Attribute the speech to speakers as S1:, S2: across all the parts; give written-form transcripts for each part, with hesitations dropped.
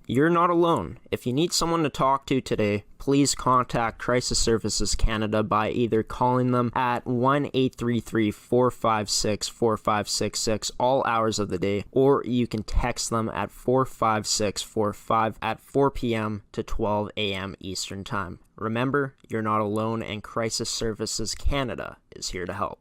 S1: You're not alone. If you need someone to talk to today, please contact Crisis Services Canada by either calling them at 1-833-456-4566 all hours of the day, or you can text them at 45645 at 4 p.m. to 12 a.m. Eastern Time. Remember, you're not alone, and Crisis Services Canada is here to help.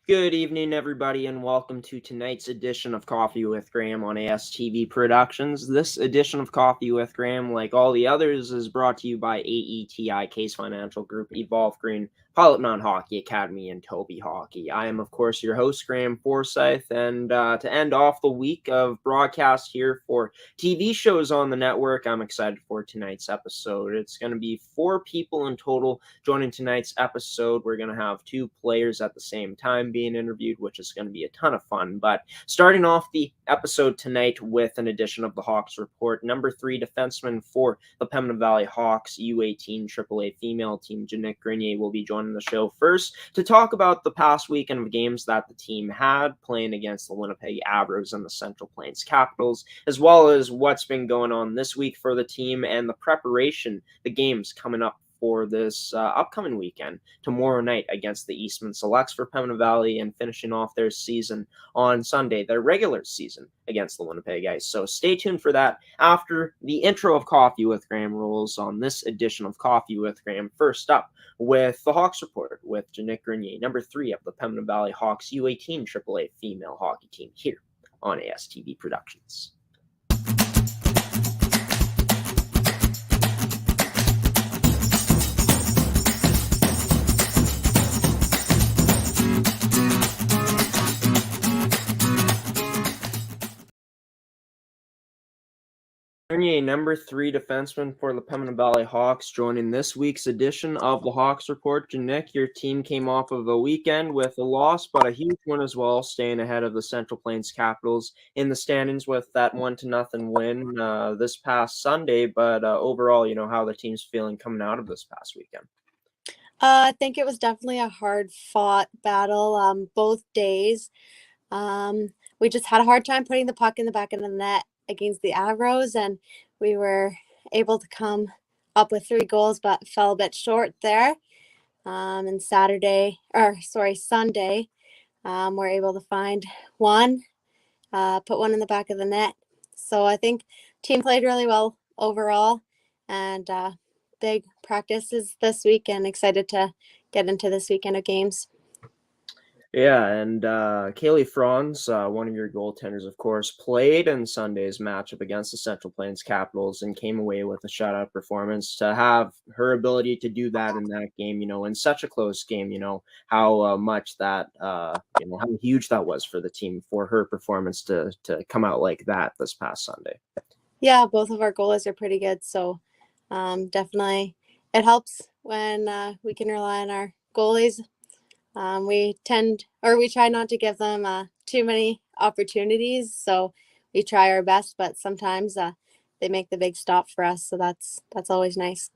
S1: Good evening, everybody, and welcome to tonight's edition of Coffee with Graeme on ASTV Productions. This edition of Coffee with Graeme, like all the others, is brought to you by AETi, Caisse Financial Group, Evolve Green, Pilot Mound Hockey Academy, and Toby Hockey. I am, of course, your host, Graeme Forsyth, and to end off the week of broadcast here for TV shows on the network, I'm excited for tonight's episode. It's going to be 4 people in total joining tonight's episode. We're going to have 2 players at the same time being interviewed, which is going to be a ton of fun. But starting off the episode tonight with an edition of the Hawks Report, number 3 defenseman for the Pembina Valley Hawks, U18 AAA female team, Janik Grenier, will be joining the show first to talk about the past weekend of games that the team had playing against the Winnipeg Abros and the Central Plains Capitals, as well as what's been going on this week for the team and the preparation, the games coming up for this upcoming weekend, tomorrow night against the Eastman Selects for Pembina Valley, and finishing off their season on Sunday, their regular season against the Winnipeg Ice. So stay tuned for that after the intro of Coffee with Graeme rolls on this edition of Coffee with Graeme. First up with the Hawks Report with Janik Grenier, number 3 of the Pembina Valley Hawks U18 AAA female hockey team here on ASTV Productions. Grenier, number 3 defenseman for the Pembina Valley Hawks, joining this week's edition of the Hawks Report. Janik, your team came off of a weekend with a loss, but a huge win as well, staying ahead of the Central Plains Capitals in the standings with that 1-0 win this past Sunday. But overall, how the team's feeling coming out of this past weekend?
S2: I think it was definitely a hard-fought battle both days. We just had a hard time putting the puck in the back of the net against the Abros, and we were able to come up with 3 goals, but fell a bit short there. And Sunday, we're able to find one, put one in the back of the net. So I think team played really well overall, and big practices this week, and excited to get into this weekend of games.
S1: Yeah, and Kaylee Franz, one of your goaltenders, of course, played in Sunday's matchup against the Central Plains Capitals and came away with a shutout performance. To have her ability to do that in that game, in such a close game, how much that, how huge that was for the team, for her performance to come out like that this past Sunday.
S2: Yeah, both of our goalies are pretty good, so definitely it helps when we can rely on our goalies. We try not to give them too many opportunities, so we try our best, but sometimes they make the big stop for us, so that's always nice.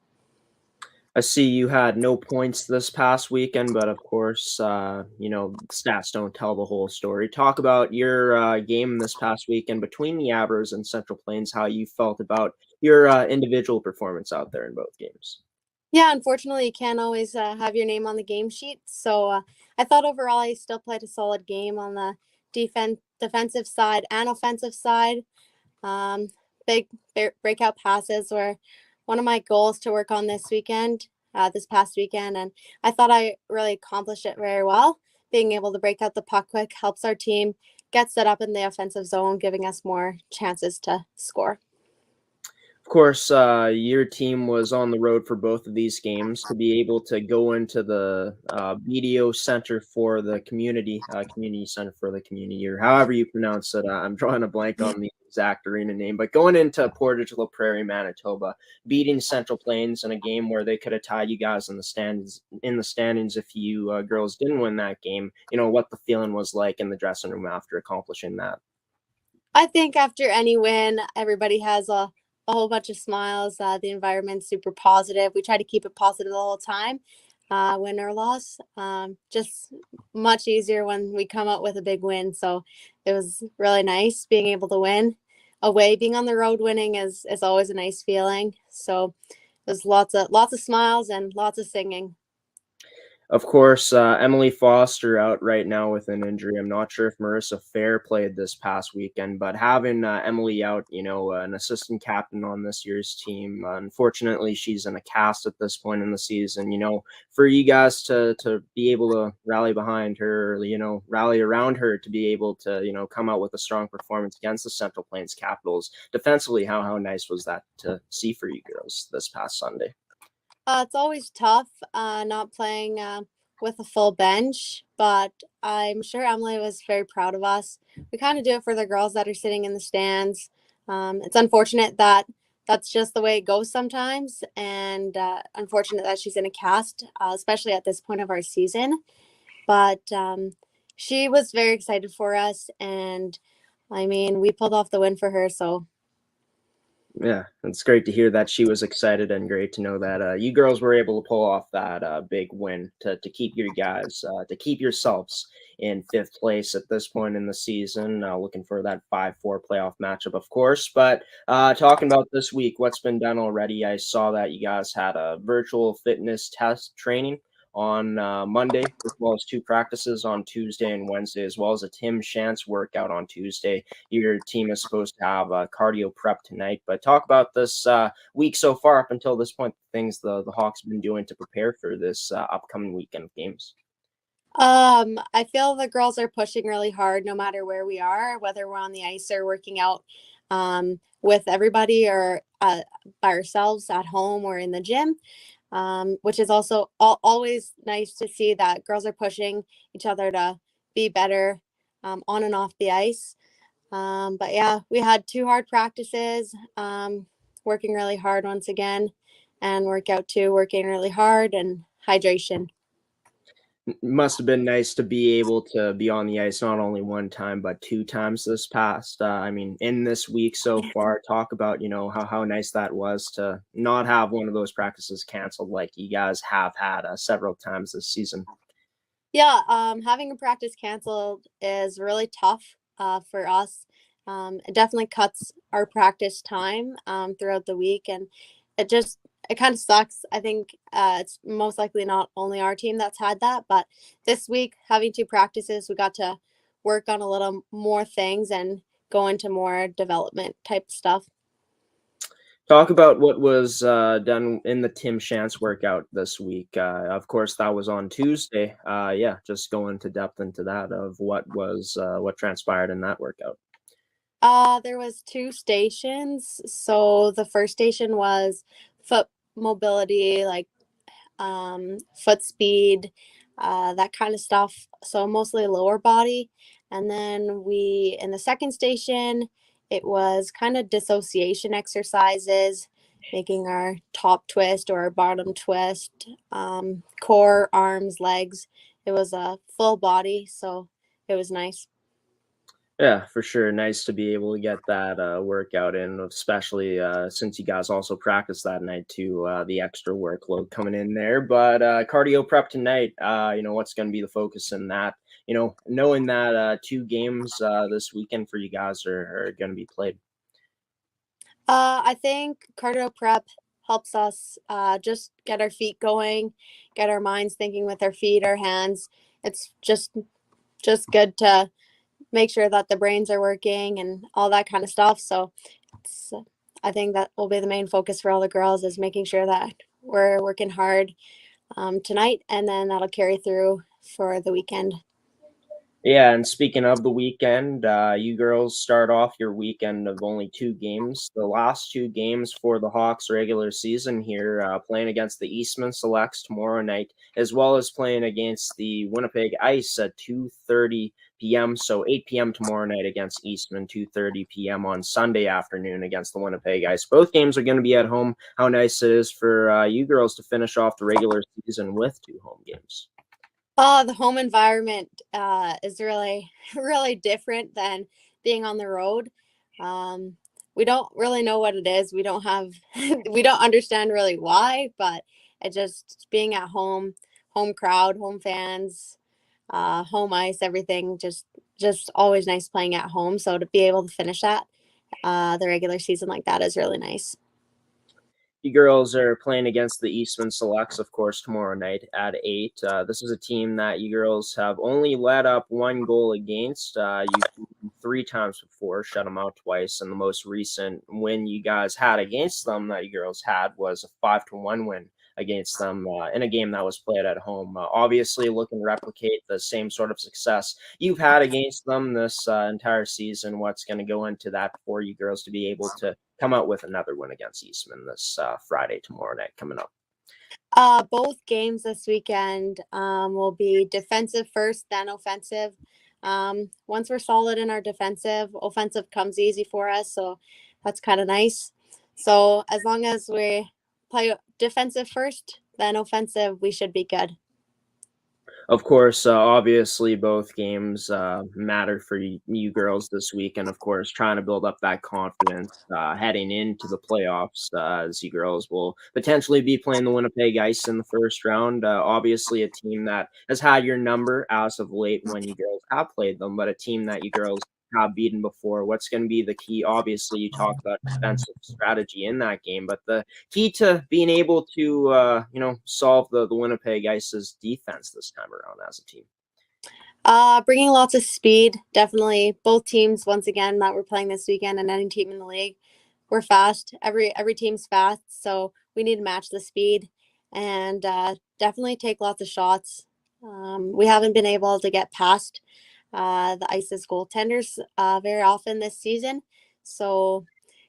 S1: I see you had no points this past weekend, but of course, stats don't tell the whole story. Talk about your game this past weekend between the Abros and Central Plains, how you felt about your individual performance out there in both games.
S2: Yeah, unfortunately, you can't always have your name on the game sheet. So I thought overall I still played a solid game on the defensive side and offensive side. Big breakout passes were one of my goals to work on this past weekend. And I thought I really accomplished it very well. Being able to break out the puck quick helps our team get set up in the offensive zone, giving us more chances to score.
S1: Of course, your team was on the road for both of these games. To be able to go into the BDO Center for the Community, Community Center for the Community, or however you pronounce it. I'm drawing a blank on the exact arena name, but going into Portage La Prairie, Manitoba, beating Central Plains in a game where they could have tied you guys in the standings if you girls didn't win that game. What the feeling was like in the dressing room after accomplishing that.
S2: I think after any win, everybody has a a whole bunch of smiles. The environment's super positive. We try to keep it positive the whole time, win or loss. Just much easier when we come out with a big win. So it was really nice being able to win away. Being on the road winning is always a nice feeling. So there's lots of smiles and lots of singing.
S1: Of course, Emily Foster out right now with an injury. I'm not sure if Marissa Fair played this past weekend, but having Emily out, an assistant captain on this year's team, unfortunately, she's in a cast at this point in the season. For you guys to be able to rally behind her, rally around her to be able to, come out with a strong performance against the Central Plains Capitals defensively, how nice was that to see for you girls this past Sunday?
S2: It's always tough not playing with a full bench, but I'm sure Emily was very proud of us. We kind of do it for the girls that are sitting in the stands. It's unfortunate that that's just the way it goes sometimes, and unfortunate that she's in a cast, especially at this point of our season. But she was very excited for us, and I mean, we pulled off the win for her, so.
S1: Yeah, it's great to hear that she was excited, and great to know that you girls were able to pull off that big win to keep your guys, to keep yourselves in 5th place at this point in the season. Looking for that 5-4 playoff matchup, of course. But talking about this week, what's been done already? I saw that you guys had a virtual fitness test training on Monday, as well as 2 practices on Tuesday and Wednesday, as well as a Tim Shantz workout on Tuesday. Your team is supposed to have a cardio prep tonight, but talk about this week so far up until this point, things the Hawks have been doing to prepare for this upcoming weekend of games.
S2: I feel the girls are pushing really hard no matter where we are, whether we're on the ice or working out with everybody or by ourselves at home or in the gym. Which is also always nice to see that girls are pushing each other to be better on and off the ice. But yeah, we had 2 hard practices, working really hard once again, and workout 2, working really hard, and hydration.
S1: Must have been nice to be able to be on the ice not only 1 time but 2 times this past. In this week so far. Talk about how nice that was to not have one of those practices canceled like you guys have had several times this season.
S2: Yeah, having a practice canceled is really tough for us. It definitely cuts our practice time throughout the week, and it kind of sucks. I think it's most likely not only our team that's had that, but this week having 2 practices, we got to work on a little more things and go into more development type stuff.
S1: Talk about what was done in the Tim Shantz workout this week. Of course, that was on Tuesday. Yeah, just go into depth into that of what transpired in that workout.
S2: There was 2 stations. So the first station was foot mobility, like foot speed, that kind of stuff. So mostly lower body. And then in the second station, it was kind of dissociation exercises, making our top twist or our bottom twist, core, arms, legs. It was a full body. So it was nice.
S1: Yeah, for sure. Nice to be able to get that workout in, especially since you guys also practiced that night too. The extra workload coming in there, but cardio prep tonight. What's going to be the focus in that? Knowing that 2 games this weekend for you guys are going to be played.
S2: I think cardio prep helps us just get our feet going, get our minds thinking with our feet, our hands. It's just good to make sure that the brains are working and all that kind of stuff. So I think that will be the main focus for all the girls, is making sure that we're working hard tonight, and then that'll carry through for the weekend.
S1: Yeah, and speaking of the weekend, you girls start off your weekend of only 2 games. The last 2 games for the Hawks regular season here, playing against the Eastman Selects tomorrow night, as well as playing against the Winnipeg Ice at 2:30 p.m. So 8 p.m. tomorrow night against Eastman, 2:30 p.m. on Sunday afternoon against the Winnipeg Ice. Both games are going to be at home. How nice it is for you girls to finish off the regular season with 2 home games.
S2: Oh, the home environment is really, really different than being on the road. we don't really know what it is. We don't have, we don't understand really why, but it just being at home, home crowd, home fans, home ice, everything, just always nice playing at home. So to be able to finish that, the regular season like that is really nice.
S1: You girls are playing against the Eastman Selects, of course, tomorrow night at 8. This is a team that you girls have only let up 1 goal against. You 3 times before, shut them out twice, and the most recent win you guys had against them that you girls had was a 5-1 win against them in a game that was played at home. Obviously, looking to replicate the same sort of success you've had against them this entire season. What's going to go into that for you girls to be able to come out with another win against Eastman this Friday, tomorrow night coming up?
S2: Both games this weekend will be defensive first, then offensive. Once we're solid in our defensive, offensive comes easy for us. So that's kind of nice. So as long as we play defensive first, then offensive, we should be good.
S1: Of course, obviously, both games matter for you girls this week, and of course, trying to build up that confidence heading into the playoffs, as you girls will potentially be playing the Winnipeg Ice in the first round. Obviously, a team that has had your number as of late when you girls have played them, but a team that you girls have beaten before. What's going to be the key? Obviously, you talk about defensive strategy in that game, but the key to being able to solve the Winnipeg Ice's defense this time around as a team?
S2: Bringing lots of speed, definitely. Both teams, once again, that we're playing this weekend, and any team in the league, we're fast. Every team's fast, so we need to match the speed and definitely take lots of shots. We haven't been able to get past the Ice's goaltenders very often this season, so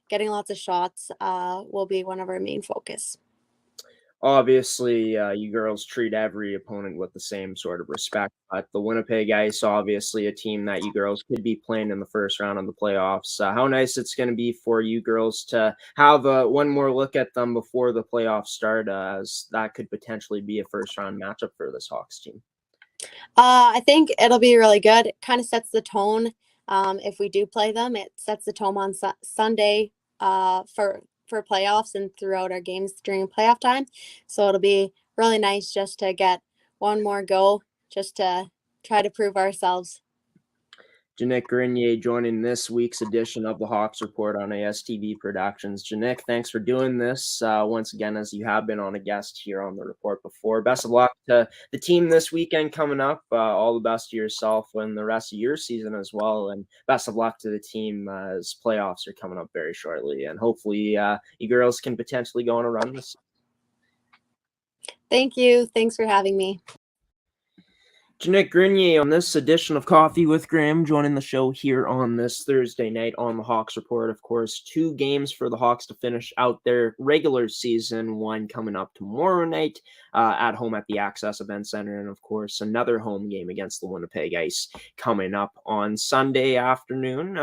S2: getting lots of shots will be one of our main focus.
S1: Obviously, you girls treat every opponent with the same sort of respect, but the Winnipeg Ice, obviously a team that you girls could be playing in the first round of the playoffs. How nice it's going to be for you girls to have one more look at them before the playoffs start, as that could potentially be a first-round matchup for this Hawks team.
S2: I think it'll be really good. It kind of sets the tone. If we do play them, it sets the tone on Sunday for playoffs and throughout our games during playoff time. So it'll be really nice just to get one more go, just to try to prove ourselves.
S1: Janik Grenier joining this week's edition of the Hawks Report on ASTV Productions. Janik, thanks for doing this once again, as you have been on a guest here on the report before. Best of luck to the team this weekend coming up. All the best to yourself and the rest of your season as well. And best of luck to the team as playoffs are coming up very shortly. And hopefully you girls can potentially go on a run this season.
S2: Thank you. Thanks for having me.
S1: Janik Grenier on this edition of Coffee with Graeme, joining the show here on this Thursday night on the Hawks Report. Of course, 2 games for the Hawks to finish out their regular season, one coming up tomorrow night at home at the Access Event Center, and of course, another home game against the Winnipeg Ice coming up on Sunday afternoon.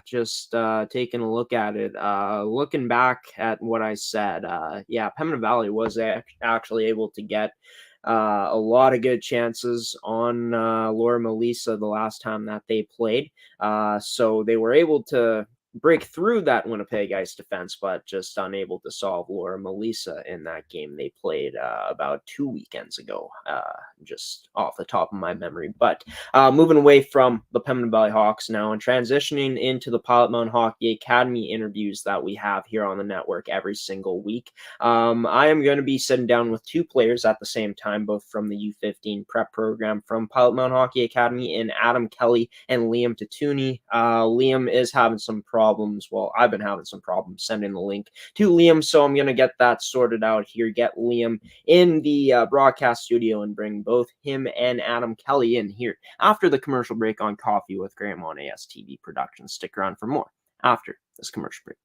S1: Just taking a look at it, looking back at what I said, Pembina Valley was actually able to get a lot of good chances on Laura Melissa the last time that they played. So they were able to break through that Winnipeg Ice defense, but just unable to solve Laura Melissa in that game they played about 2 weekends ago, just off the top of my memory. But moving away from the Pembina Valley Hawks now and transitioning into the Pilot Mound Hockey Academy interviews that we have here on the network every single week. I am going to be sitting down with 2 players at the same time, both from the U15 prep program from Pilot Mound Hockey Academy, in Adam Kelly and Liam Tattuinee. Liam is having some problems. Well, I've been having some problems sending the link to Liam, so I'm going to get that sorted out here, get Liam in the broadcast studio, and bring both him and Adam Kelly in here after the commercial break on Coffee with Graeme on ASTV Productions. Stick around for more after this commercial break.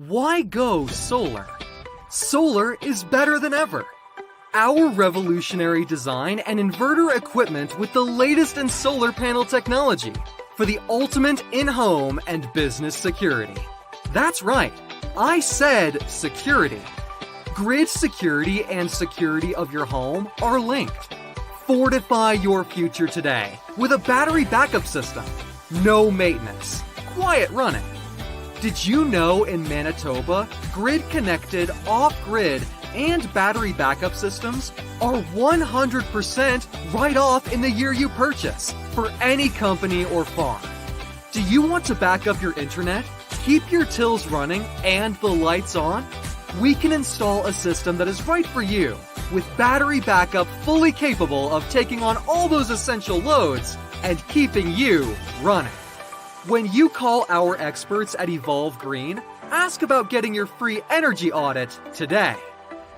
S3: Why go solar? Solar is better than ever. Our revolutionary design and inverter equipment with the latest in solar panel technology for the ultimate in-home and business security. That's right, I said security. Grid security and security of your home are linked. Fortify your future today with a battery backup system. No maintenance, quiet running. Did you know in Manitoba, grid-connected, off-grid, and battery backup systems are 100% right off in the year you purchase for any company or farm? Do you want to back up your internet, keep your tills running, and the lights on? We can install a system that is right for you with battery backup fully capable of taking on all those essential loads and keeping you running. When you call our experts at Evolve Green, ask about getting your free energy audit today.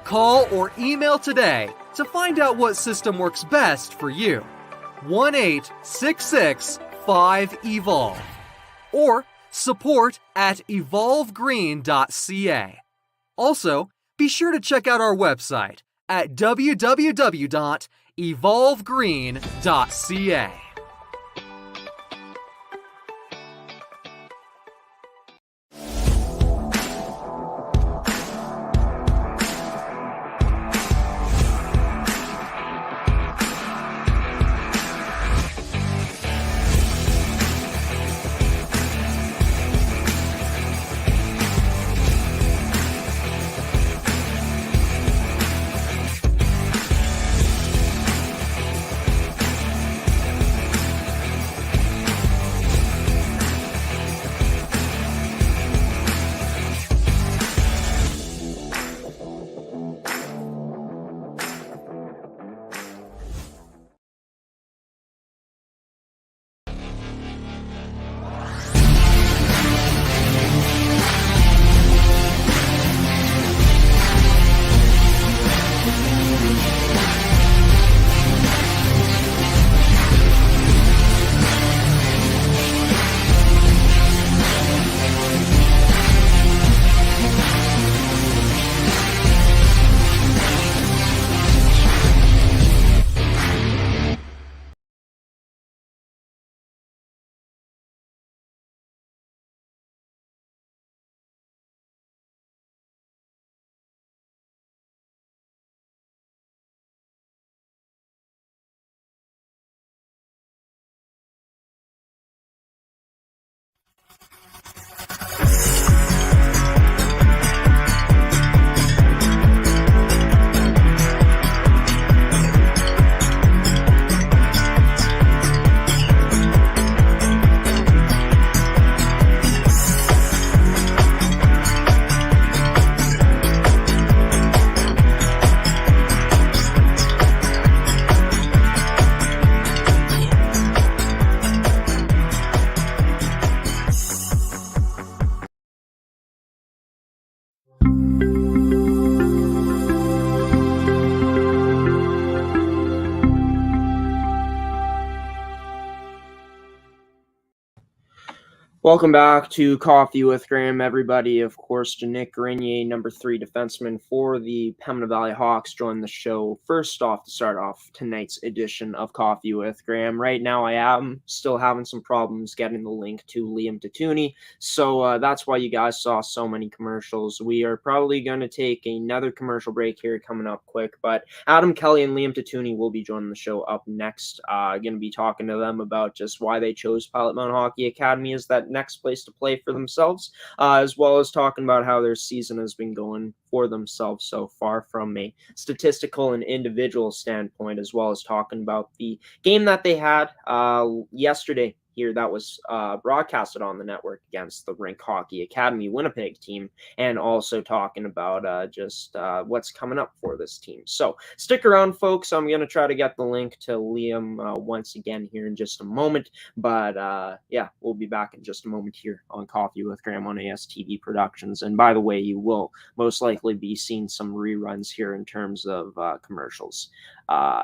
S3: Call or email today to find out what system works best for you. 1-866-5EVOLVE or support@evolvegreen.ca. Also, be sure to check out our website at www.evolvegreen.ca.
S1: Welcome back to Coffee with Graeme, everybody. Of course, Janik Grenier, number 3 defenseman for the Pembina Valley Hawks, joined the show first off to start off tonight's edition of Coffee with Graeme. Right now, I am still having some problems getting the link to Liam Tattuinee, so that's why you guys saw so many commercials. We are probably going to take another commercial break here coming up quick, but Adam Kelly and Liam Tattuinee will be joining the show up next. Going to be talking to them about just why they chose Pilot Mound Hockey Academy as that next place to play for themselves, as well as talking about how their season has been going for themselves so far from a statistical and individual standpoint, as well as talking about the game that they had yesterday here that was broadcasted on the network against the RINK Hockey Academy Winnipeg team, and also talking about just what's coming up for this team. So stick around, folks. I'm going to try to get the link to Liam once again here in just a moment, but yeah, we'll be back in just a moment here on Coffee with Graeme on ASTV Productions. And by the way, you will most likely be seeing some reruns here in terms of commercials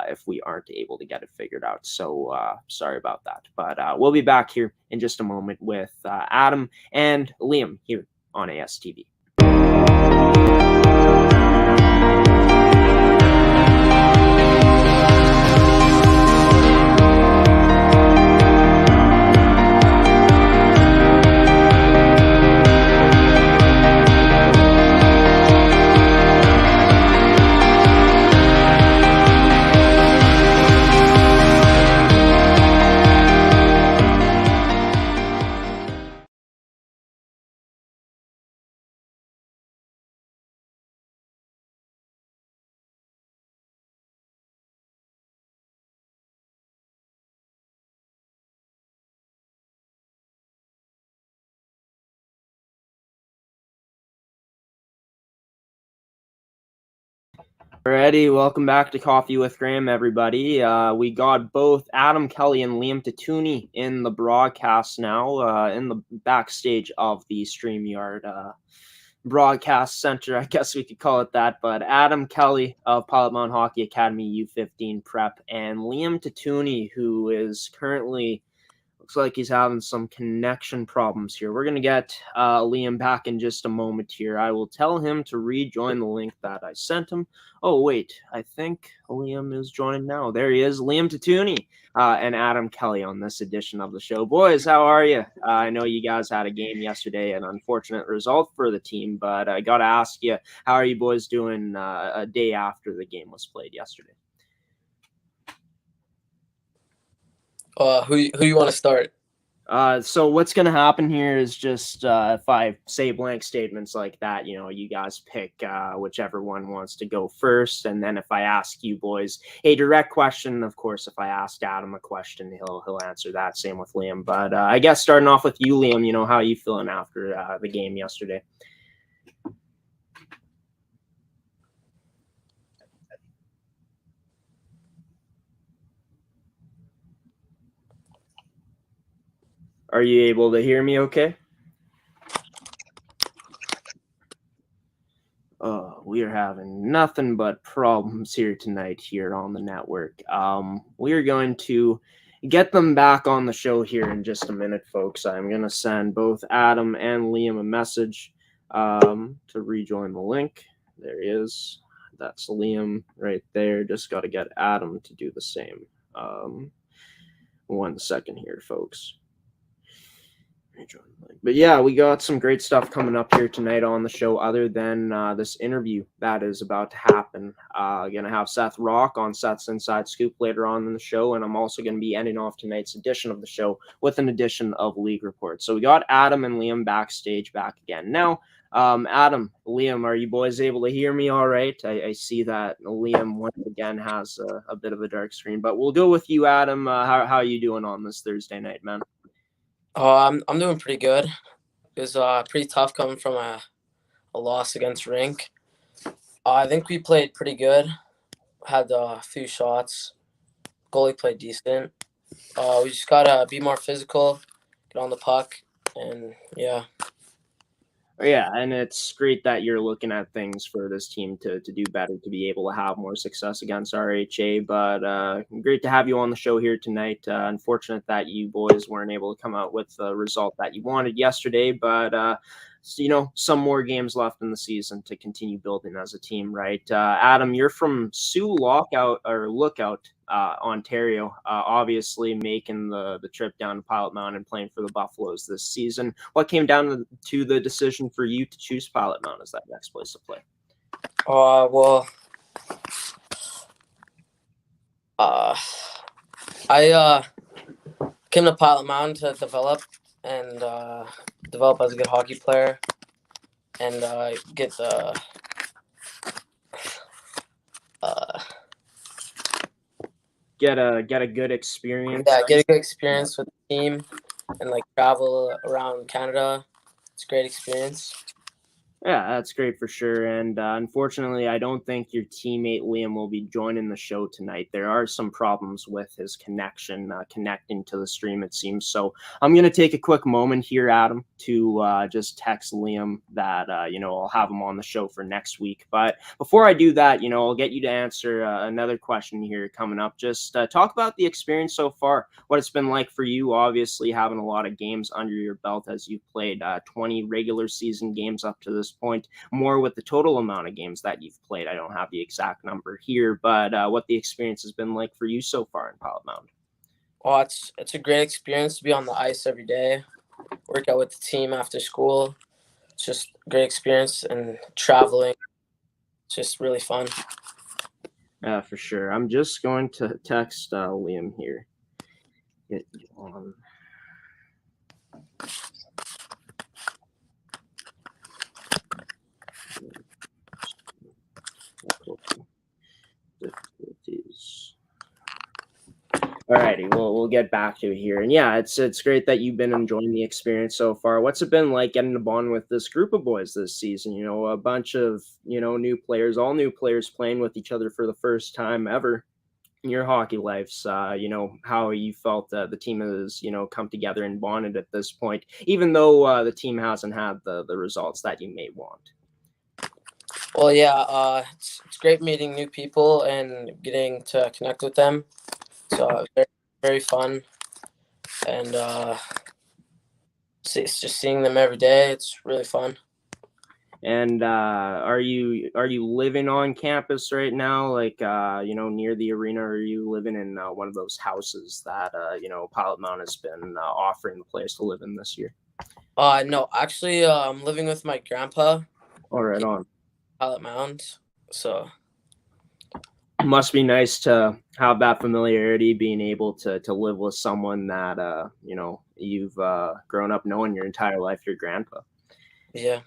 S1: if we aren't able to get it figured out. So sorry about that, but we'll be back here in just a moment with Adam and Liam here on ASTV. Alrighty, welcome back to Coffee with Graeme, everybody. We got both Adam Kelly and Liam Tattuinee in the broadcast now, in the backstage of the StreamYard broadcast center, I guess we could call it that. But Adam Kelly of Pilot Mound Hockey Academy U15 prep, and Liam Tattuinee, who is currently looks like he's having some connection problems here. We're going to get Liam back in just a moment here. I will tell him to rejoin the link that I sent him. Oh, wait. I think Liam is joining now. There he is. Liam Tattuinee and Adam Kelly on this edition of the show. Boys, how are you? I know you guys had a game yesterday, an unfortunate result for the team, but I got to ask you, how are you boys doing a day after the game was played yesterday?
S4: Who you want to start?
S1: So what's going to happen here is just if I say blank statements like that, you guys pick whichever one wants to go first. And then if I ask you boys a direct question, of course, if I ask Adam a question, he'll answer that. Same with Liam. But I guess starting off with you, Liam, how are you feeling after the game yesterday? Are you able to hear me okay? Oh, we are having nothing but problems here tonight here on the network. We are going to get them back on the show here in just a minute, folks. I'm going to send both Adam and Liam a message to rejoin the link. There he is. That's Liam right there. Just got to get Adam to do the same. 1 second here, folks. But yeah, we got some great stuff coming up here tonight on the show other than this interview that is about to happen. Gonna have Seth Rach on Seth's Inside Scoop later on in the show, and I'm also gonna be ending off tonight's edition of the show with an edition of League Report. So we got Adam and Liam backstage back again. Now, Adam, Liam, are you boys able to hear me all right? I see that Liam once again has a bit of a dark screen, but we'll go with you, Adam. How are you doing on this Thursday night, man?
S4: I'm doing pretty good. It was pretty tough coming from a loss against RINK. I think we played pretty good. Had a few shots. Goalie played decent. We just gotta be more physical, get on the puck, and yeah.
S1: Yeah, and it's great that you're looking at things for this team to do better, to be able to have more success against RHA. But great to have you on the show here tonight. Unfortunate that you boys weren't able to come out with the result that you wanted yesterday, but some more games left in the season to continue building as a team, right? Adam, you're from Lookout, Ontario, obviously making the trip down to Pilot Mound and playing for the Buffaloes this season. What came down to the decision for you to choose Pilot Mound as that next place to play?
S4: I came to Pilot Mound to develop and develop as a good hockey player and get the
S1: get a good experience.
S4: Yeah, get a good experience with the team and travel around Canada. It's a great experience.
S1: Yeah, that's great for sure. And unfortunately, I don't think your teammate Liam will be joining the show tonight. There are some problems with his connection, connecting to the stream, it seems. So I'm going to take a quick moment here, Adam, to just text Liam that, I'll have him on the show for next week. But before I do that, I'll get you to answer another question here coming up. Just talk about the experience so far, what it's been like for you, obviously having a lot of games under your belt as you've played 20 regular season games up to this this point, more with the total amount of games that you've played. I don't have the exact number here, but what the experience has been like for you so far in Pilot Mound.
S4: Oh, it's a great experience to be on the ice every day, work out with the team after school. It's just a great experience, and traveling. It's just really fun.
S1: Yeah, for sure. I'm just going to text Liam here. Get you on. Difficulties. Alrighty, we'll get back to it here. And yeah, it's great that you've been enjoying the experience so far. What's it been like getting to bond with this group of boys this season? You know, a bunch of, you know, new players, all new players playing with each other for the first time ever in your hockey lives. You know, how you felt the team has, you know, come together and bonded at this point, even though the team hasn't had the results that you may want.
S4: Well, yeah, it's great meeting new people and getting to connect with them. So very, very fun, and it's just seeing them every day. It's really fun.
S1: And are you living on campus right now, like you know, near the arena, or are you living in one of those houses that you know, Pilot Mound has been offering the players to live in this year?
S4: No, actually, I'm living with my grandpa.
S1: All right, on
S4: Pilot Mound, so.
S1: Must be nice to have that familiarity, being able to live with someone that you know, you've grown up knowing your entire life, your grandpa.
S4: Yeah.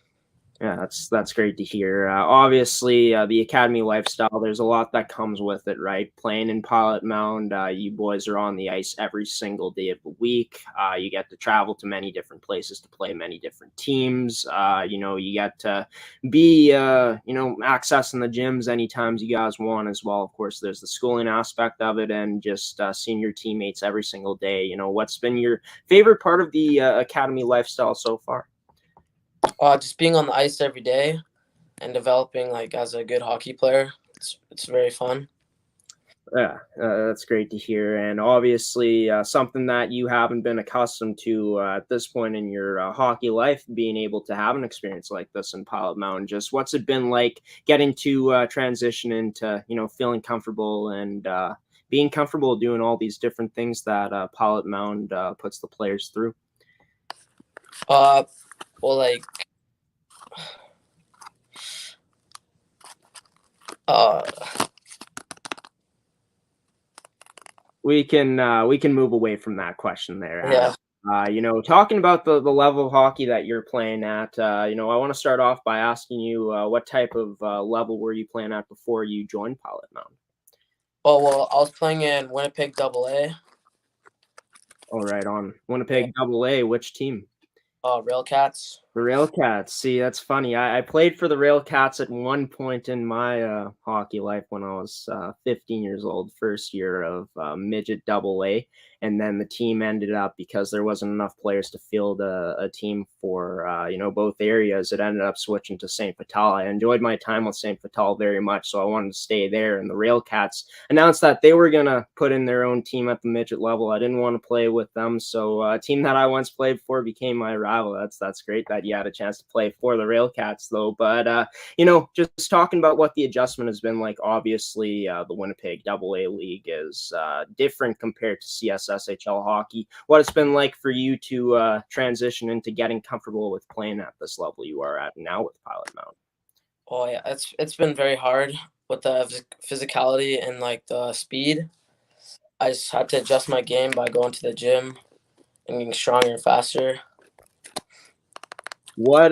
S1: Yeah, that's great to hear. Obviously, the academy lifestyle, there's a lot that comes with it, right? Playing in Pilot Mound, you boys are on the ice every single day of the week. You get to travel to many different places to play many different teams. You know, you get to be, you know, accessing the gyms anytime you guys want as well. Of course, there's the schooling aspect of it, and just seeing your teammates every single day. You know, what's been your favorite part of the academy lifestyle so far?
S4: Just being on the ice every day and developing like as a good hockey player. It's very fun.
S1: Yeah, that's great to hear. And obviously something that you haven't been accustomed to at this point in your hockey life, being able to have an experience like this in Pilot Mound. Just what's it been like getting to transition into, you know, feeling comfortable and being comfortable doing all these different things that Pilot Mound puts the players through?
S4: Well, like,
S1: we can move away from that question there, Adam.
S4: yeah.
S1: You know, talking about the level of hockey that you're playing at, you know, I want to start off by asking you what type of level were you playing at before you joined Pilot Mound?
S4: Oh, well, I was playing in Winnipeg AA.
S1: All right, on Winnipeg AA. Which team?
S4: Railcats.
S1: The Railcats. See, that's funny. I played for the Railcats at one point in my hockey life when I was 15 years old, first year of midget AA. And then the team ended up, because there wasn't enough players to field a team for, you know, both areas, it ended up switching to St. Vital. I enjoyed my time with St. Vital very much, so I wanted to stay there. And the Railcats announced that they were going to put in their own team at the midget level. I didn't want to play with them, so a team that I once played for became my rival. That's great that you had a chance to play for the Railcats, though. But, you know, just talking about what the adjustment has been like, obviously the Winnipeg AA League is different compared to CSSHL hockey. What it's been like for you to transition into getting comfortable with playing at this level you are at now with Pilot Mound?
S4: Oh, yeah, it's been very hard with the physicality and, like, the speed. I just had to adjust my game by going to the gym and getting stronger and faster.
S1: What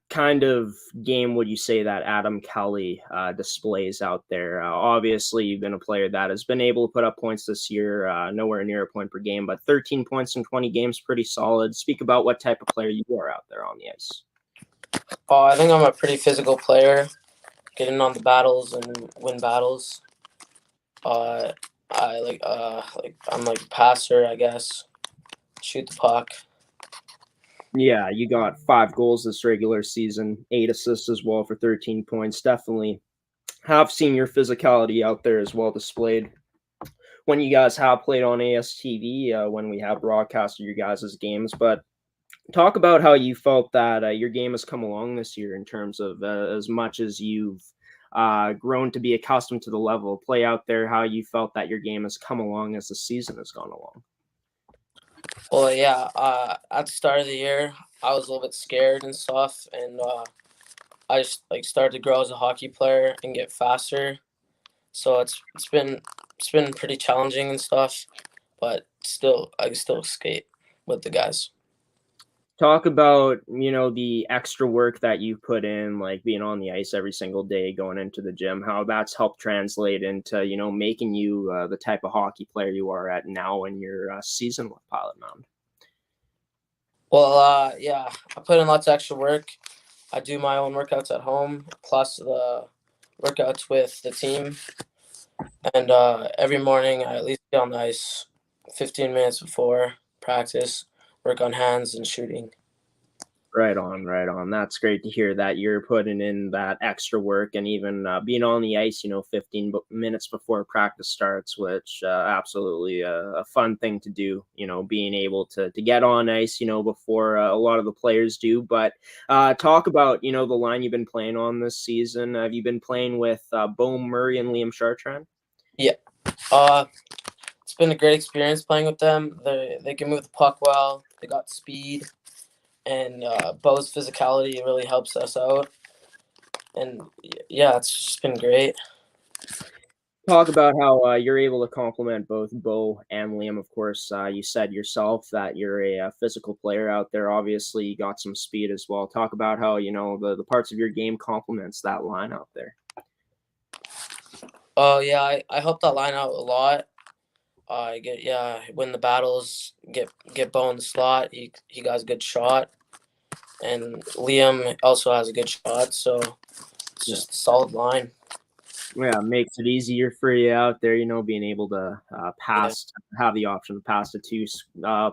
S1: kind of game would you say that Adam Kelly displays out there? Obviously, you've been a player that has been able to put up points this year, nowhere near a point per game, but 13 points in 20 games, pretty solid. Speak about what type of player you are out there on the ice.
S4: I think I'm a pretty physical player, getting on the battles and win battles. I'm like a passer, I guess. Shoot the puck.
S1: Yeah, you got 5 goals this regular season, 8 assists as well for 13 points. Definitely have seen your physicality out there as well displayed when you guys have played on ASTV, when we have broadcasted your guys' games. But Talk about how you felt that your game has come along this year in terms of as much as you've grown to be accustomed to the level of play out there, how you felt that your game has come along as the season has gone along.
S4: Well, yeah, at the start of the year, I was a little bit scared and stuff, and I just started to grow as a hockey player and get faster. So it's been pretty challenging and stuff, but still I can still skate with the guys.
S1: Talk about, the extra work that you put in, like being on the ice every single day, going into the gym, how that's helped translate into, making you the type of hockey player you are at now in your season with Pilot Mound.
S4: Well, yeah, I put in lots of extra work. I do my own workouts at home, plus the workouts with the team. And every morning I at least get on the ice 15 minutes before practice, work on hands and shooting.
S1: Right on, right on. That's great to hear that you're putting in that extra work and even being on the ice, 15 minutes before practice starts, which absolutely a fun thing to do, being able to get on ice, before a lot of the players do. But talk about, the line you've been playing on this season. Have you been playing with Bo Murray and Liam Chartrand?
S4: Yeah. It's been a great experience playing with them. They can move the puck well. They got speed. And Bo's physicality really helps us out. And yeah, it's just been great.
S1: Talk about how you're able to complement both Bo and Liam. Of course, you said yourself that you're a physical player out there. Obviously, you got some speed as well. Talk about how, the parts of your game complements that line out there.
S4: Oh, yeah, I help that line out a lot. I win the battles, get Bo in the slot. He got a good shot. And Liam also has a good shot, so it's just a solid line.
S1: Yeah, makes it easier for you out there, being able to pass, have the option to pass to two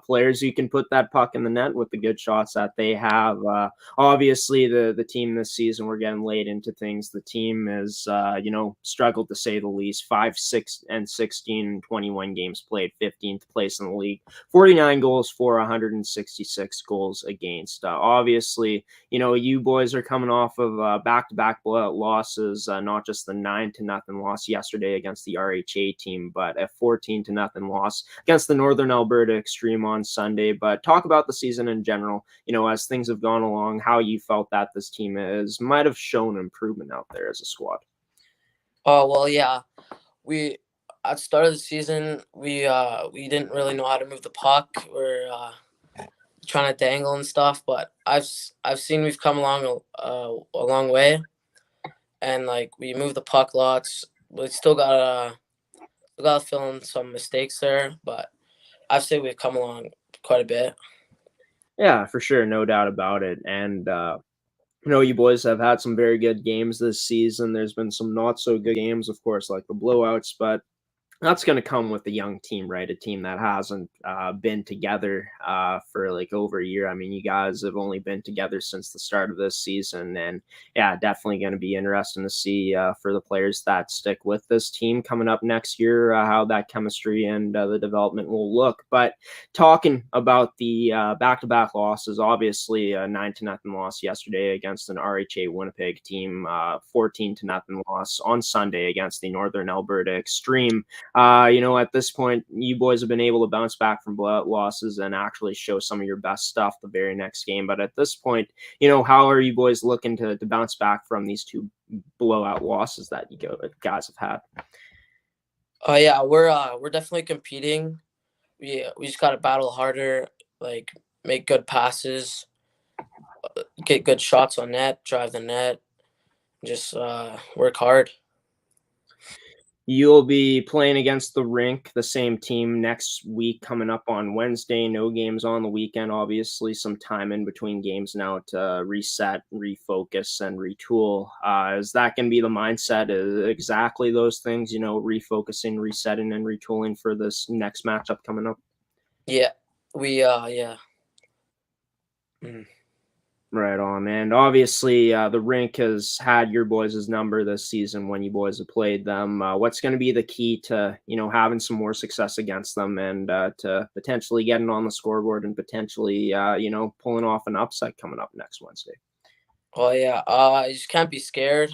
S1: players who can put that puck in the net with the good shots that they have. Obviously, the team this season, we're getting late into things. The team has, struggled to say the least. 5, 6, and 16, 21 games played, 15th place in the league, 49 goals for 166 goals against. Obviously, you boys are coming off of back-to-back losses, not just the 9-0 loss yesterday against the RHA team, but a 14-0 loss against the Northern Alberta Extreme on Sunday. But talk about the season in general, as things have gone along, how you felt that this team might have shown improvement out there as a squad.
S4: Oh, well, yeah. At the start of the season, we didn't really know how to move the puck. We're trying to dangle and stuff, but I've seen we've come along a long way, and we move the puck lots. We still gotta fill in some mistakes there, but I'd say we've come along quite a bit.
S1: Yeah, for sure, no doubt about it. And you boys have had some very good games this season. There's been some not so good games, of course, like the blowouts, but that's going to come with a young team, right? A team that hasn't been together for over a year. I mean, you guys have only been together since the start of this season. And yeah, definitely going to be interesting to see for the players that stick with this team coming up next year, how that chemistry and the development will look. But talking about the back-to-back losses, obviously a 9-0 loss yesterday against an RHA Winnipeg team, 14-0 loss on Sunday against the Northern Alberta Extreme. At this point, you boys have been able to bounce back from blowout losses and actually show some of your best stuff the very next game. But at this point, how are you boys looking to bounce back from these two blowout losses that you guys have had?
S4: Oh, yeah, we're definitely competing. We just got to battle harder, make good passes, get good shots on net, drive the net, just work hard.
S1: You'll be playing against the RINK, the same team, next week coming up on Wednesday. No games on the weekend. Obviously, some time in between games now to reset, refocus, and retool. Is that going to be the mindset? Exactly those things, refocusing, resetting, and retooling for this next matchup coming up?
S4: Yeah, we yeah.
S1: Right on. And obviously, the rink has had your boys' number this season when you boys have played them. What's going to be the key to, having some more success against them and to potentially getting on the scoreboard and potentially, pulling off an upset coming up next Wednesday?
S4: Oh yeah, you just can't be scared.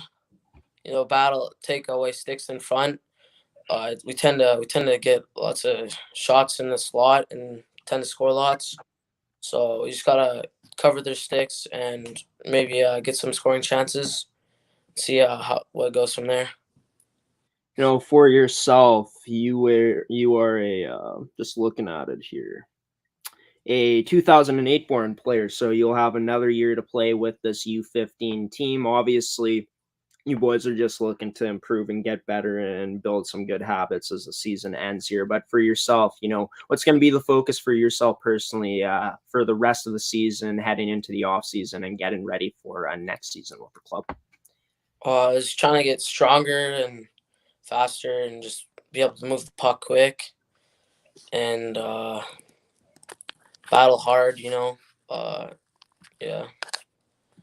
S4: Battle, take away sticks in front. We tend to get lots of shots in the slot and tend to score lots. So we just gotta cover their sticks and maybe get some scoring chances. See what goes from there.
S1: For yourself, you are a just looking at it here, a 2008 born player, so you'll have another year to play with this U15 team. Obviously, you boys are just looking to improve and get better and build some good habits as the season ends here. But for yourself, what's going to be the focus for yourself personally for the rest of the season, heading into the off season and getting ready for next season with the club?
S4: Just trying to get stronger and faster and just be able to move the puck quick and battle hard, yeah.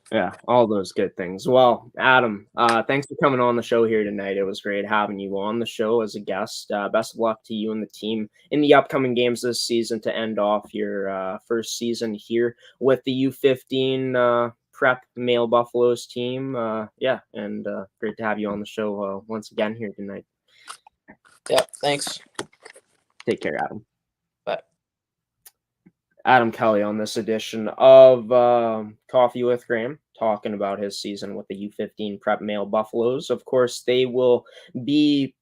S1: Yeah, all those good things. Well, Adam, thanks for coming on the show here tonight. It was great having you on the show as a guest. Best of luck to you and the team in the upcoming games this season to end off your first season here with the U15 Prep Male Buffaloes team. And great to have you on the show once again here tonight.
S4: Yeah, thanks.
S1: Take care, Adam.
S4: Bye.
S1: Adam Kelly on this edition of Coffee with Graeme, talking about his season with the U15 Prep Male Buffaloes. Of course, they will be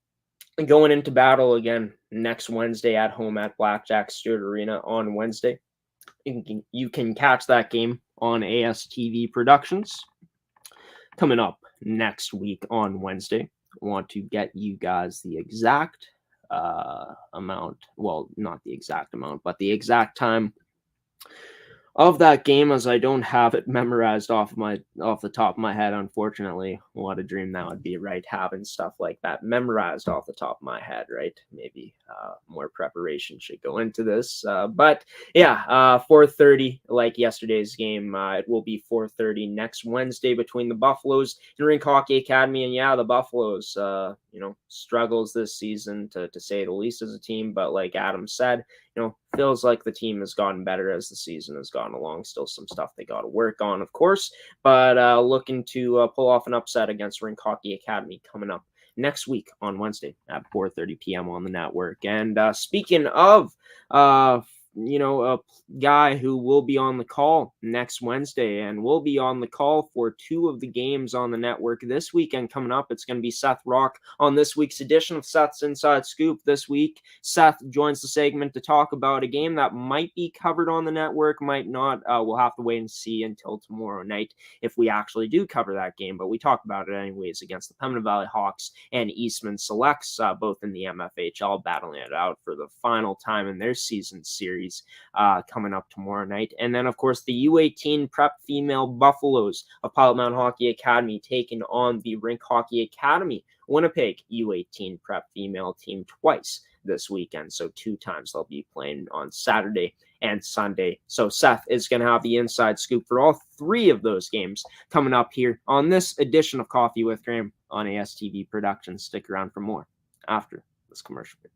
S1: going into battle again next Wednesday at home at Blackjack Stewart Arena on Wednesday. You can catch that game on ASTV Productions coming up next week on Wednesday. I want to get you guys the exact amount. Well, not the exact amount, but the exact time of that game, as I don't have it memorized off the top of my head, unfortunately. What a dream that would be, right? Having stuff like that memorized off the top of my head, right? Maybe more preparation should go into this. But yeah, 4:30, like yesterday's game. It will be 4:30 next Wednesday between the Buffaloes and RINK Hockey Academy. And yeah, the Buffaloes, struggles this season to say the least as a team. But like Adam said, feels like the team has gotten better as the season has gone along. Still some stuff they got to work on, of course, but looking to pull off an upset against RINK Hockey Academy coming up next week on Wednesday at 4:30 p.m. on the network. And speaking of, a guy who will be on the call next Wednesday and will be on the call for two of the games on the network this weekend coming up, it's going to be Seth Rach on this week's edition of Seth's Inside Scoop. This week, Seth joins the segment to talk about a game that might be covered on the network, might not. We'll have to wait and see until tomorrow night if we actually do cover that game, but we talk about it anyways against the Pembina Valley Hawks and Eastman Selects, both in the MFHL, battling it out for the final time in their season series coming up tomorrow night. And then, of course, the U18 Prep Female Buffaloes of Pilot Mound Hockey Academy taking on the RINK Hockey Academy Winnipeg U18 Prep Female team twice this weekend. So 2 times they'll be playing on Saturday and Sunday. So Seth is going to have the inside scoop for all 3 of those games coming up here on this edition of Coffee with Graeme on ASTV Productions. Stick around for more after this commercial break.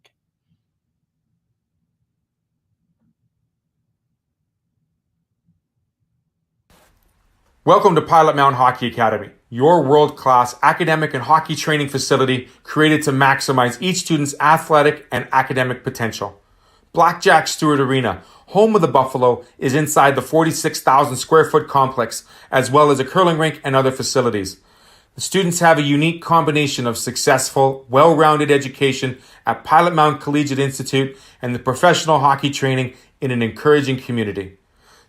S5: Welcome to Pilot Mound Hockey Academy, your world-class academic and hockey training facility created to maximize each student's athletic and academic potential. Blackjack Stewart Arena, home of the Buffalo, is inside the 46,000 square foot complex, as well as a curling rink and other facilities. The students have a unique combination of successful, well-rounded education at Pilot Mound Collegiate Institute and the professional hockey training in an encouraging community.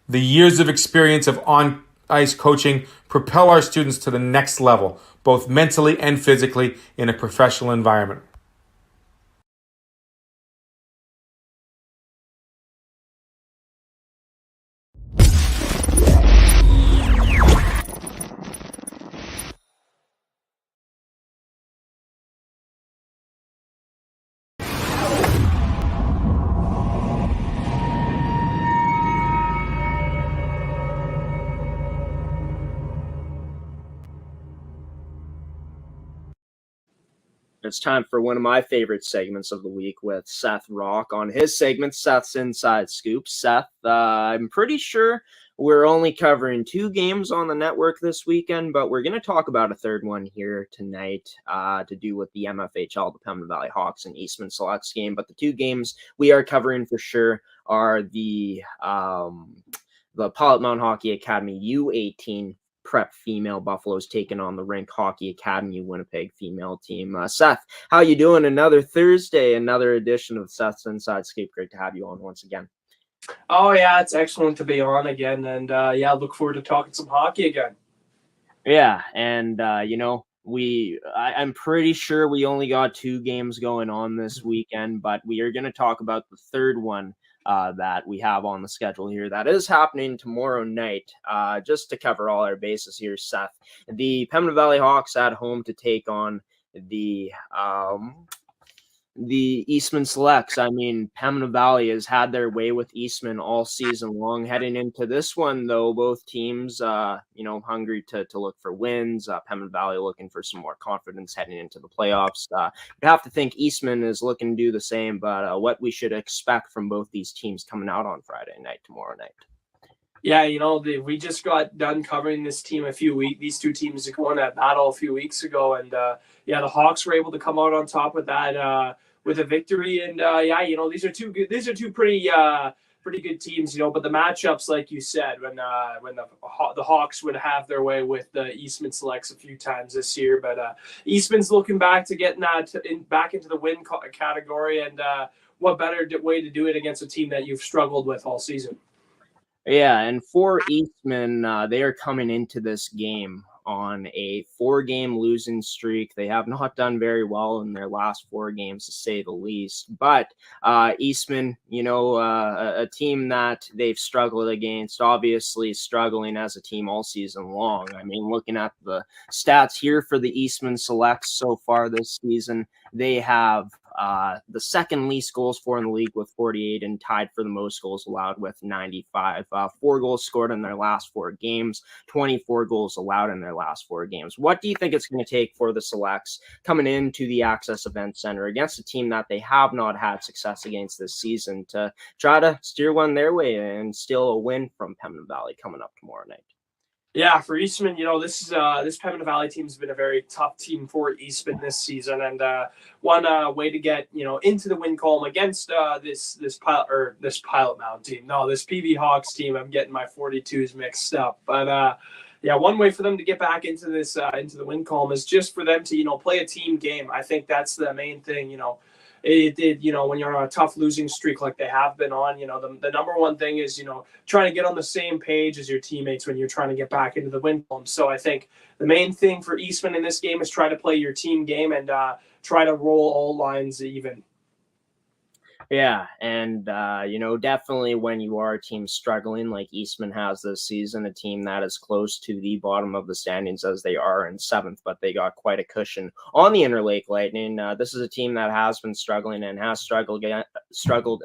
S5: The years of experience of on-ice coaching propel our students to the next level, both mentally and physically, in a professional environment.
S1: It's time for one of my favorite segments of the week with Seth Rach on his segment, Seth's Inside Scoop. Seth, I'm pretty sure we're only covering 2 games on the network this weekend, but we're going to talk about a third one here tonight to do with the MFHL, the Pembina Valley Hawks and Eastman Selects game. But the 2 games we are covering for sure are the Pilot Mound Hockey Academy U18 prep female Buffaloes taking on the RINK Hockey Academy Winnipeg female team. Seth, how you doing? Another Thursday, another edition of Seth's Inside Scoop. Great to have you on once again.
S6: Oh yeah, it's excellent to be on again, and look forward to talking some hockey again.
S1: Yeah, and I'm pretty sure we only got 2 games going on this weekend, but we are going to talk about the third one that we have on the schedule here. That is happening tomorrow night. Just to cover all our bases here, Seth, the Pembina Valley Hawks at home to take on the Eastman Selects. I mean, Pembina Valley has had their way with Eastman all season long. Heading into this one, though, both teams, hungry to look for wins. Pembina Valley looking for some more confidence heading into the playoffs. You have to think Eastman is looking to do the same, but what we should expect from both these teams coming out on Friday night, tomorrow night.
S6: Yeah, we just got done covering this team these 2 teams going at battle a few weeks ago, and the Hawks were able to come out on top with that with a victory, and these are 2 pretty good teams, but the matchups, like you said, when the Hawks would have their way with the Eastman Selects a few times this year, but Eastman's looking back to getting that back into the win category, and what better way to do it against a team that you've struggled with all season.
S1: Yeah, and for Eastman, they are coming into this game on a 4-game losing streak. They have not done very well in their last 4 games, to say the least. But Eastman, a team that they've struggled against, obviously struggling as a team all season long. I mean, looking at the stats here for the Eastman Selects so far this season, they have the second least goals for in the league with 48 and tied for the most goals allowed with 95. 4 goals scored in their last 4 games, 24 goals allowed in their last 4 games. What do you think it's going to take for the Selects coming into the Access Event Center against a team that they have not had success against this season to try to steer one their way and steal a win from Pembina Valley coming up tomorrow night?
S6: Yeah, for Eastman, this Pembina Valley team has been a very tough team for Eastman this season, and one way to get into the win column against this Pilot Mound team. No, this PV Hawks team. I'm getting my 42s mixed up, but one way for them to get back into this into the win column is just for them to play a team game. I think that's the main thing. When you're on a tough losing streak like they have been on, the number one thing is, trying to get on the same page as your teammates when you're trying to get back into the win column. So I think the main thing for Eastman in this game is try to play your team game and try to roll all lines even.
S1: Yeah, and, definitely when you are a team struggling like Eastman has this season, a team that is close to the bottom of the standings as they are in 7th, but they got quite a cushion on the Interlake Lightning. This is a team that has been struggling and has struggled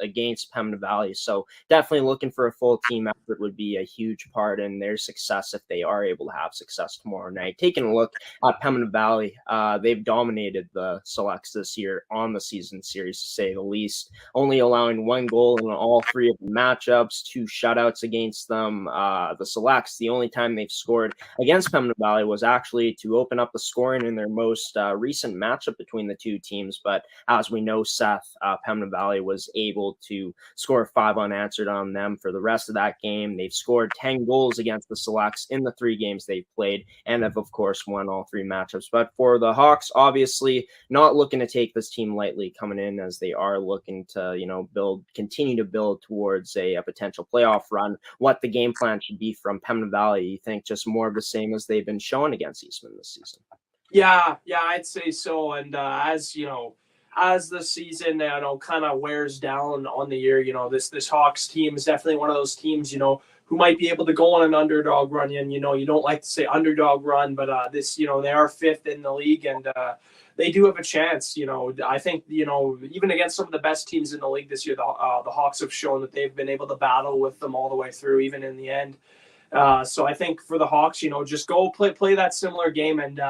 S1: against Pembina Valley, so definitely looking for a full team effort would be a huge part in their success if they are able to have success tomorrow night. Taking a look at Pembina Valley, they've dominated the Selects this year on the season series, to say the least. Only allowing 1 goal in all 3 of the matchups, 2 shutouts against them. The Selects, the only time they've scored against Pembina Valley was actually to open up the scoring in their most recent matchup between the 2 teams. But as we know, Seth, Pembina Valley was able to score 5 unanswered on them for the rest of that game. They've scored 10 goals against the Selects in the 3 games they've played and have, of course, won all 3 matchups. But for the Hawks, obviously not looking to take this team lightly coming in, as they are looking to continue to build towards a potential playoff run. What the game plan should be from Pembina Valley? You think just more of the same as they've been showing against Eastman this season?
S6: Yeah, I'd say so. And as the season kind of wears down on the year, this Hawks team is definitely one of those teams who might be able to go on an underdog run. And you don't like to say underdog run, but they are 5th in the league, and they do have a chance. I think, even against some of the best teams in the league this year, the Hawks have shown that they've been able to battle with them all the way through, even in the end. So I think for the Hawks, just go play that similar game and,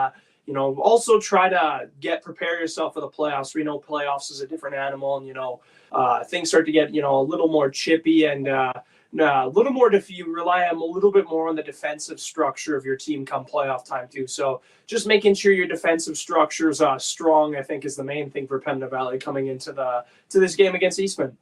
S6: also try to prepare yourself for the playoffs. We know playoffs is a different animal, and things start to get a little more chippy and a little more if you rely on a little bit more on the defensive structure of your team come playoff time too. So just making sure your defensive structure is strong, I think, is the main thing for Pembina Valley coming into this game against Eastman.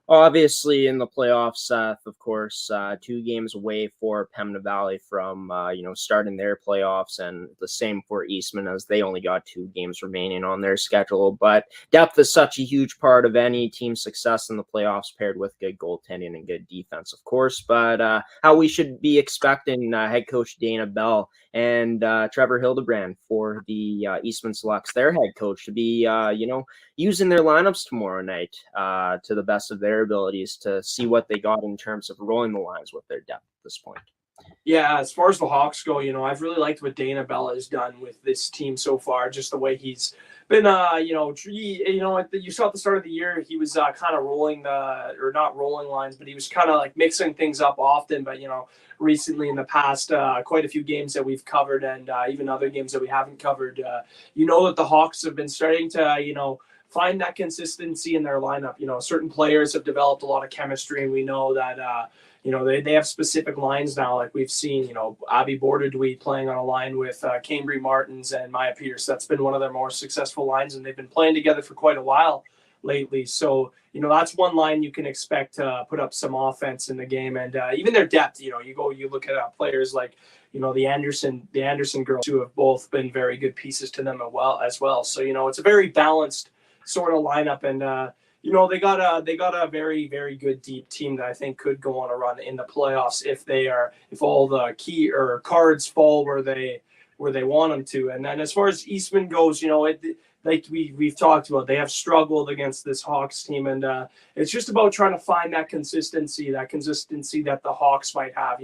S1: Obviously, in the playoffs, Seth, of course, 2 games away for Pembina Valley from, starting their playoffs, and the same for Eastman as they only got 2 games remaining on their schedule. But depth is such a huge part of any team's success in the playoffs, paired with good goaltending and good defense, of course. But how we should be expecting head coach Dana Bell and Trevor Hildebrand for the Eastman Selects, their head coach, to be, using their lineups tomorrow night to the best of their abilities to see what they got in terms of rolling the lines with their depth at this point.
S6: Yeah, as far as the Hawks go, I've really liked what Dana Bell has done with this team so far. Just the way he's been, you saw at the start of the year, he was kind of not rolling lines, but he was kind of like mixing things up often. But, recently in the past, quite a few games that we've covered and even other games that we haven't covered, that the Hawks have been starting to, find that consistency in their lineup. Certain players have developed a lot of chemistry, and we know that, they have specific lines now. Like we've seen, Abby Bordeduit playing on a line with Cambry Martins and Maya Pierce. That's been one of their more successful lines, and they've been playing together for quite a while lately. So, that's one line you can expect to put up some offense in the game. And even their depth, you look at players like, the Anderson girls, who have both been very good pieces to them as well. So, it's a very balanced sort of lineup, and they got a very, very good deep team that I think could go on a run in the playoffs if all the key or cards fall where they want them to. And then as far as Eastman goes, like we've talked about, they have struggled against this Hawks team, and it's just about trying to find that consistency that the Hawks might have.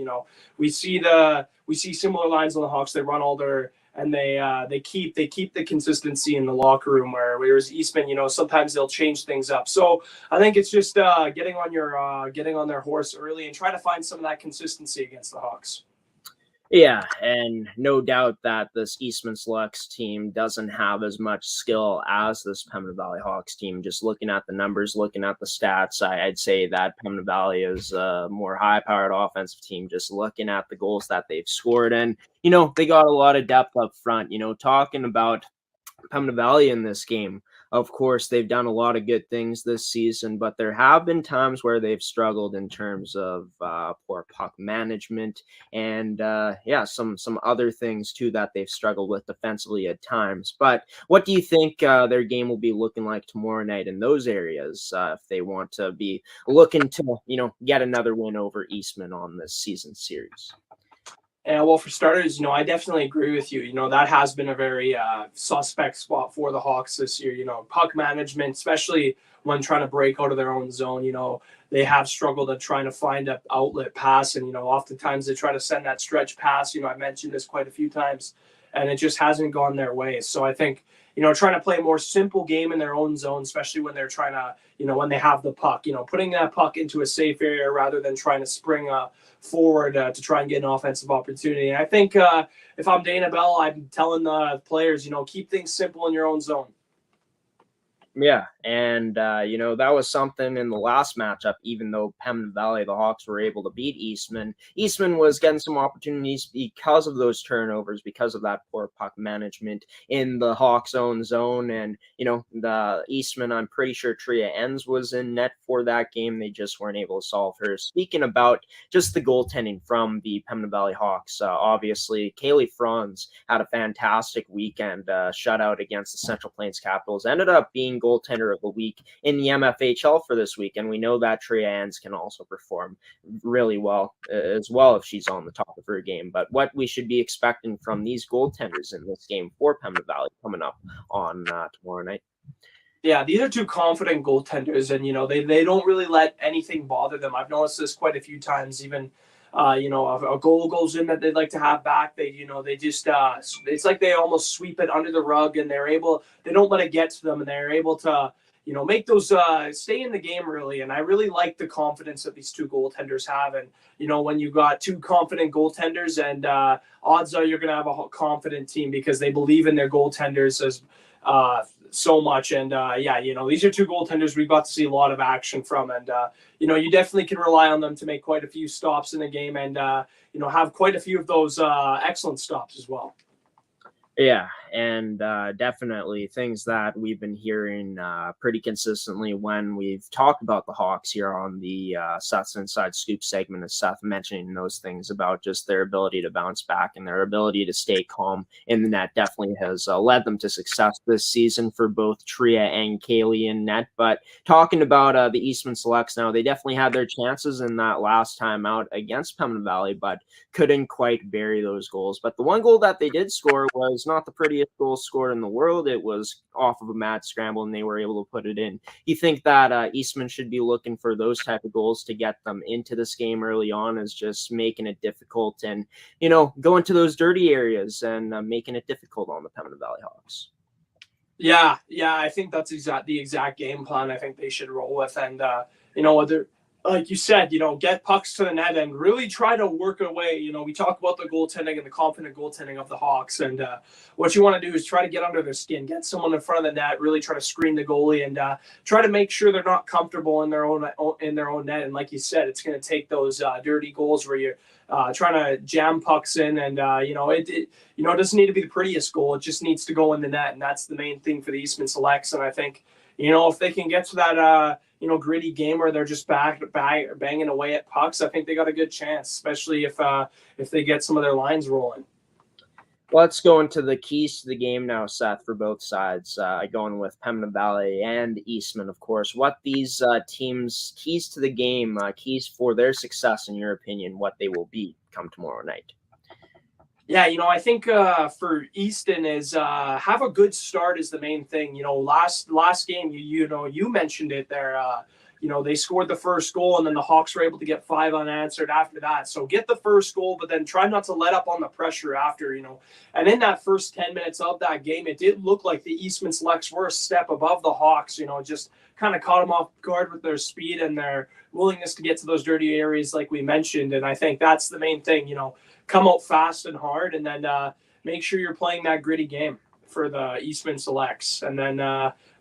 S6: We see similar lines on the Hawks. They run all their, and they keep the consistency in the locker room, whereas Eastman, sometimes they'll change things up. So I think it's just getting on their horse early and trying to find some of that consistency against the Hawks.
S1: Yeah, and no doubt that this Eastman Selects team doesn't have as much skill as this Pembina Valley Hawks team. Just looking at the numbers, looking at the stats, I'd say that Pembina Valley is a more high-powered offensive team, just looking at the goals that they've scored. And, they got a lot of depth up front. Talking about Pembina Valley in this game, of course, they've done a lot of good things this season, but there have been times where they've struggled in terms of poor puck management and, some other things, too, that they've struggled with defensively at times. But what do you think their game will be looking like tomorrow night in those areas if they want to be looking to, get another win over Eastman on this season series?
S6: Yeah, well, for starters, I definitely agree with you. That has been a very suspect spot for the Hawks this year. Puck management, especially when trying to break out of their own zone. They have struggled at trying to find an outlet pass, and oftentimes they try to send that stretch pass. I mentioned this quite a few times, and it just hasn't gone their way. So I think trying to play a more simple game in their own zone, especially when they're trying to, when they have the puck, putting that puck into a safe area rather than trying to spring forward to try and get an offensive opportunity. And I think if I'm Dana Bell, I'm telling the players, keep things simple in your own zone.
S1: Yeah, and, that was something in the last matchup, even though Pembina Valley, the Hawks, were able to beat Eastman. Eastman was getting some opportunities because of those turnovers, because of that poor puck management in the Hawks' own zone. And, the Eastman, I'm pretty sure Tria Enns was in net for that game. They just weren't able to solve her. Speaking about just the goaltending from the Pembina Valley Hawks, obviously, Kaylee Franz had a fantastic weekend shutout against the Central Plains Capitals. Ended up being goaltender of the week in the MFHL for this week, and we know that Tria Enns can also perform really well as well if she's on the top of her game. But what we should be expecting from these goaltenders in this game for Pembina Valley coming up on tomorrow night?
S6: Yeah, these are two confident goaltenders, and they don't really let anything bother them. I've noticed this quite a few times. Even a goal goes in that they'd like to have back. They just it's like they almost sweep it under the rug, and they don't let it get to them, and they're able to make those stay in the game really. And I really like the confidence that these two goaltenders have. And, when you got two confident goaltenders, and odds are you're going to have a confident team because they believe in their goaltenders as so much. And these are two goaltenders we got to see a lot of action from. And, you definitely can rely on them to make quite a few stops in the game and, have quite a few of those excellent stops as well.
S1: Yeah, and definitely things that we've been hearing pretty consistently when we've talked about the Hawks here on the Seth's Inside Scoop segment, is Seth mentioning those things about just their ability to bounce back and their ability to stay calm in the net. Definitely has led them to success this season for both Tria and Kaylee in net. But talking about the Eastman Selects now, they definitely had their chances in that last time out against Pembina Valley, but couldn't quite bury those goals. But the one goal that they did score was not the prettiest goal scored in the world. It was off of a mad scramble, and they were able to put it in. You think that Eastman should be looking for those type of goals to get them into this game early on, is just making it difficult and, going to those dirty areas and making it difficult on the Pembina Valley Hawks?
S6: Yeah, I think that's the exact game plan I think they should roll with. And, like you said, get pucks to the net and really try to work away. We talk about the goaltending and the confident goaltending of the Hawks. And what you want to do is try to get under their skin, get someone in front of the net, really try to screen the goalie and try to make sure they're not comfortable in their own net. And like you said, it's going to take those dirty goals where you're trying to jam pucks in. And, it doesn't need to be the prettiest goal. It just needs to go in the net. And that's the main thing for the Eastman Selects. And I think, if they can get to that, gritty game where they're just banging away at pucks, I think they got a good chance, especially if they get some of their lines rolling.
S1: Let's go into the keys to the game now, Seth, for both sides, going with Pembina Valley and Eastman, of course. What these teams' keys to the game, keys for their success, in your opinion, what they will be come tomorrow night?
S6: Yeah, I think for Easton is have a good start is the main thing. Last game, you mentioned it there. They scored the first goal, and then the Hawks were able to get 5 unanswered after that. So get the first goal, but then try not to let up on the pressure after, And in that first 10 minutes of that game, it did look like the Eastman Selects were a step above the Hawks, just kind of caught them off guard with their speed and their willingness to get to those dirty areas like we mentioned. And I think that's the main thing, come out fast and hard, and then make sure you're playing that gritty game for the Eastman Selects. And then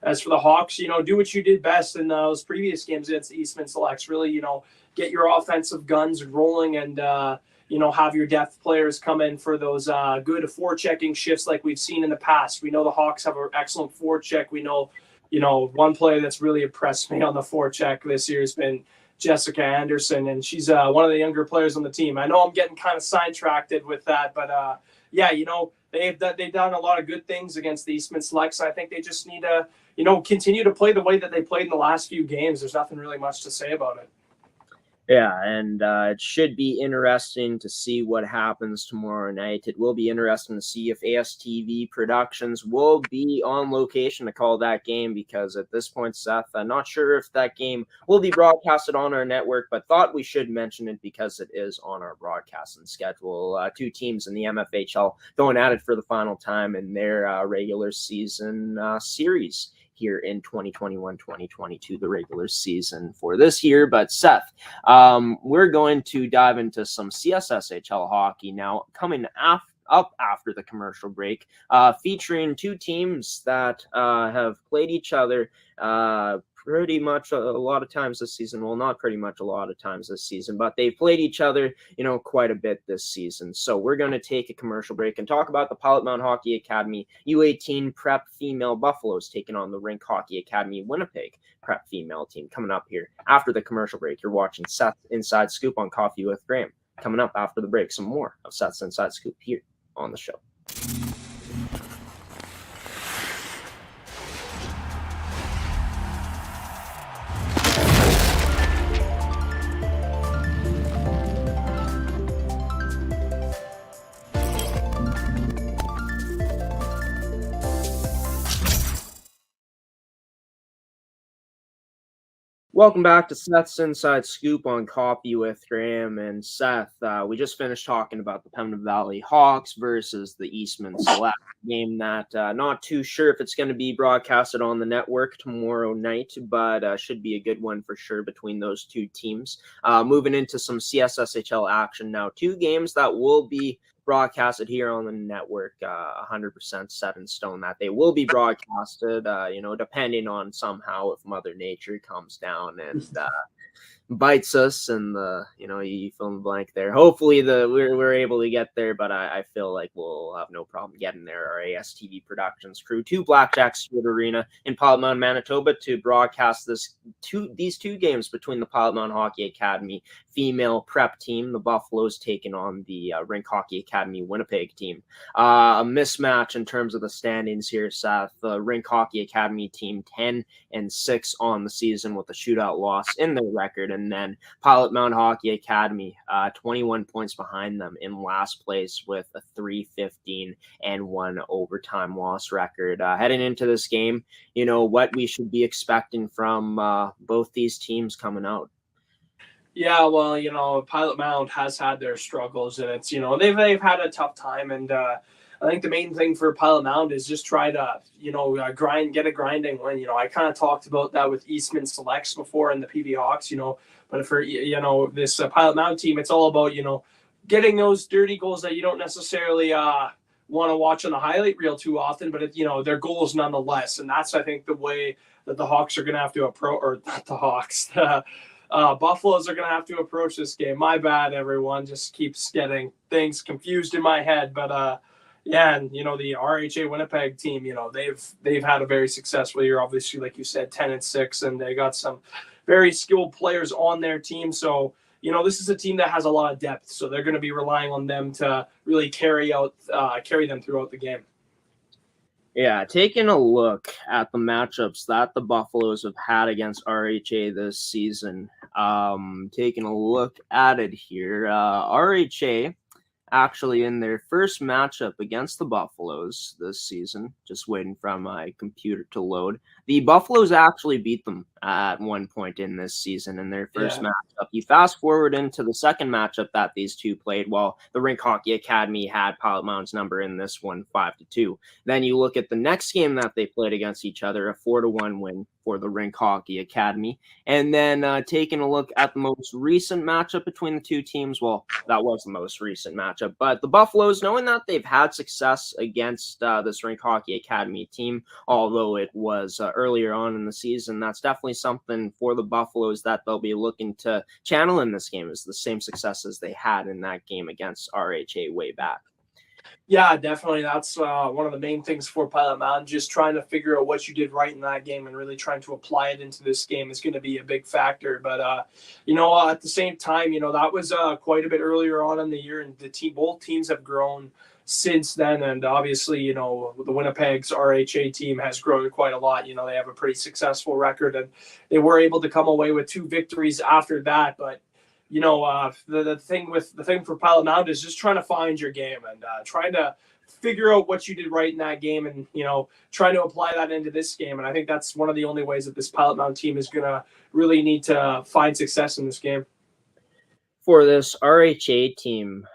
S6: as for the Hawks, do what you did best in those previous games against the Eastman Selects. Really, get your offensive guns rolling and, have your depth players come in for those good forechecking shifts like we've seen in the past. We know the Hawks have an excellent forecheck. We know, one player that's really impressed me on the forecheck this year has been Jessica Anderson, and she's one of the younger players on the team. I know I'm getting kind of sidetracked with that, but they've done a lot of good things against the Eastman Selects. I think they just need to, continue to play the way that they played in the last few games. There's nothing really much to say about it.
S1: Yeah, and it should be interesting to see what happens tomorrow night. It will be interesting to see if ASTV Productions will be on location to call that game, because at this point, Seth, I'm not sure if that game will be broadcasted on our network, but thought we should mention it because it is on our broadcasting schedule. 2 teams in the MFHL going at it for the final time in their regular season series here in 2021-2022, the regular season for this year. But Seth, we're going to dive into some CSSHL hockey now, coming up after the commercial break, featuring 2 teams that have played each other pretty much a lot of times this season. Well, not pretty much a lot of times this season, but they've played each other, quite a bit this season. So we're going to take a commercial break and talk about the Pilot Mound Hockey Academy U18 Prep Female Buffaloes taking on the RINK Hockey Academy Winnipeg Prep Female team coming up here after the commercial break. You're watching Seth's Inside Scoop on Coffee with Graeme. Coming up after the break, some more of Seth's Inside Scoop here on the show. Welcome back to Seth's Inside Scoop on Coffee with Graeme and Seth. We just finished talking about the Pembina Valley Hawks versus the Eastman Selects game that not too sure if it's going to be broadcasted on the network tomorrow night, but should be a good one for sure between those two teams. Moving into some CSSHL action now. Two games that will be broadcasted here on the network, 100% set in stone that they will be broadcasted, depending on somehow if Mother Nature comes down and bites us and you fill in the blank there. Hopefully we're able to get there, but I feel like we'll have no problem getting there. Our ASTV Productions crew to Blackjack Stewart Arena in Pilot Mound, Manitoba to broadcast these two games between the Pilot Mound Hockey Academy female prep team, the Buffaloes, taking on the RINK Hockey Academy Winnipeg team. A mismatch in terms of the standings here, Seth. The RINK Hockey Academy team 10-6 on the season with a shootout loss in their record. And then Pilot Mound Hockey Academy, 21 points behind them in last place with a 3-15-1 overtime loss record. Heading into this game, what we should be expecting from both these teams coming out.
S6: Yeah, well, Pilot Mound has had their struggles, and it's they've had a tough time, and I think the main thing for Pilot Mound is just try to get a grinding win. I kind of talked about that with Eastman Selects before and the PV Hawks, but for this Pilot Mound team, it's all about getting those dirty goals that you don't necessarily want to watch on the highlight reel too often, but they're goals nonetheless, and that's I think the way that the Hawks are going to have to approach, or not the Hawks. Buffaloes are going to have to approach this game. My bad, everyone. Just keeps getting things confused in my head. But and the RHA Winnipeg team, they've had a very successful year. Obviously, like you said, 10-6, and they got some very skilled players on their team. So this is a team that has a lot of depth. So they're going to be relying on them to really carry them throughout the game.
S1: Yeah, taking a look at the matchups that the Buffaloes have had against RHA this season. Taking a look at it here, RHA actually in their first matchup against the Buffaloes this season, just waiting for my computer to load, the Buffaloes actually beat them at one point in this season in their first matchup. You fast forward into the second matchup that these two played, well, the RINK Hockey Academy had Pilot Mound's number in this one, 5-2. Then you look at the next game that they played against each other, a 4-1 win for the RINK Hockey Academy. And then taking a look at the most recent matchup between the two teams, well, that was the most recent matchup, but the Buffaloes, knowing that they've had success against this RINK Hockey Academy team, although it was earlier on in the season, that's definitely something for the Buffaloes that they'll be looking to channel in this game, is the same successes they had in that game against RHA way back.
S6: Yeah, definitely. That's one of the main things for Pilot Mound. Just trying to figure out what you did right in that game and really trying to apply it into this game is going to be a big factor. But, at the same time, that was quite a bit earlier on in the year, and both teams have grown since then. And obviously, the Winnipeg's RHA team has grown quite a lot. They have a pretty successful record, and they were able to come away with 2 victories after that. But the thing for Pilot Mound is just trying to find your game and trying to figure out what you did right in that game, and trying to apply that into this game. And I think that's one of the only ways that this Pilot Mound team is going to really need to find success in this game.
S1: For this RHA team,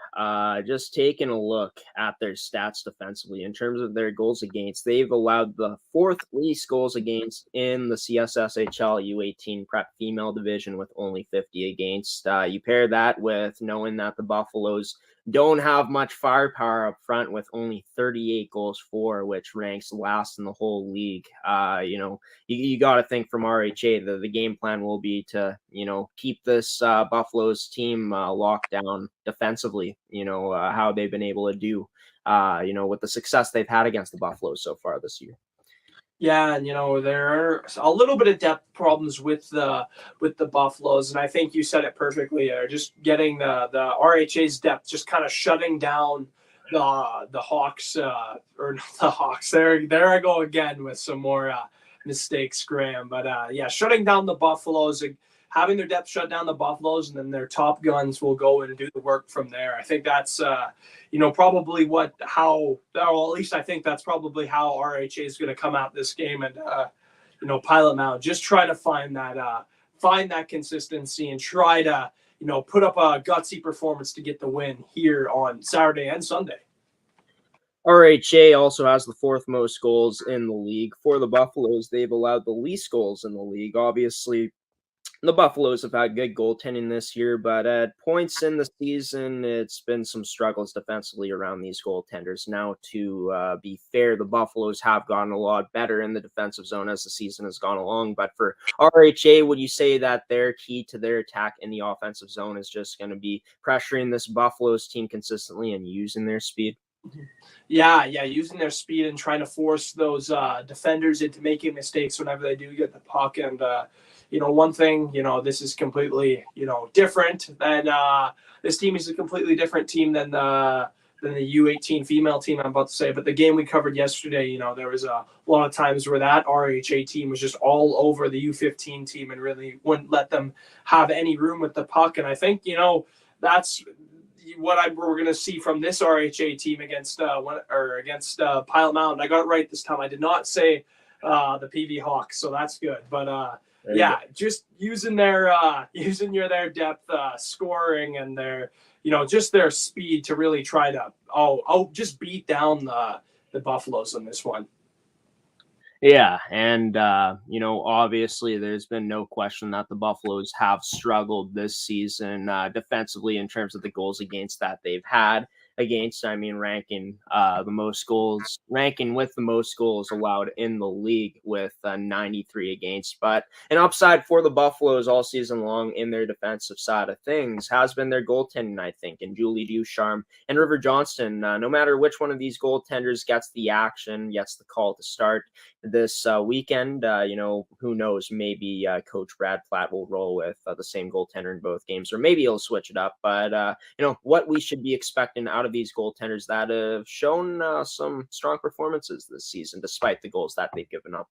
S1: just taking a look at their stats defensively in terms of their goals against, they've allowed the 4th least goals against in the CSSHL U18 prep female division with only 50 against. You pair that with knowing that the Buffaloes don't have much firepower up front with only 38 goals for, which ranks last in the whole league. You got to think from RHA, the game plan will be to, keep this Buffaloes team locked down defensively, how they've been able to do, with the success they've had against the Buffaloes so far this year.
S6: Yeah, and there are a little bit of depth problems with the Buffaloes, and I think you said it perfectly. Just getting the RHA's depth, just kind of shutting down the Hawks, or not the Hawks. There I go again with some more mistakes, Graeme. But shutting down the Buffaloes, having their depth shut down the Buffaloes, and then their top guns will go and do the work from there. I think that's probably at least I think that's probably how RHA is going to come out this game. And Pilot Mound just try to find find that consistency and try to, put up a gutsy performance to get the win here on Saturday and Sunday.
S1: RHA also has the 4th most goals in the league. For the Buffaloes, they've allowed the least goals in the league. Obviously, the Buffaloes have had good goaltending this year, but at points in the season, it's been some struggles defensively around these goaltenders. Now, to be fair, the Buffaloes have gotten a lot better in the defensive zone as the season has gone along. But for RHA, would you say that their key to their attack in the offensive zone is just going to be pressuring this Buffaloes team consistently and using their speed?
S6: Yeah, using their speed and trying to force those defenders into making mistakes whenever they do get the puck. And one thing, this is completely, different than this team is a completely different team than the U18 female team I'm about to say. But the game we covered yesterday, there was a lot of times where that RHA team was just all over the U15 team and really wouldn't let them have any room with the puck. And I think, that's what we're going to see from this RHA team against Pilot Mound. I got it right this time. I did not say the PV Hawks, so that's good. But just using their depth, scoring, and their just their speed to really try to just beat down the Buffaloes on this one.
S1: Yeah, and obviously there's been no question that the Buffaloes have struggled this season defensively in terms of the goals against that they've had against. Ranking with the most goals allowed in the league with 93 against. But an upside for the Buffaloes all season long in their defensive side of things has been their goaltending, I think, and Julie Ducharme and River Johnston. No matter which one of these goaltenders gets the action, gets the call to start this weekend, who knows, maybe Coach Brad Platt will roll with the same goaltender in both games, or maybe he'll switch it up. But what we should be expecting out of these goaltenders that have shown some strong performances this season, despite the goals that they've given up.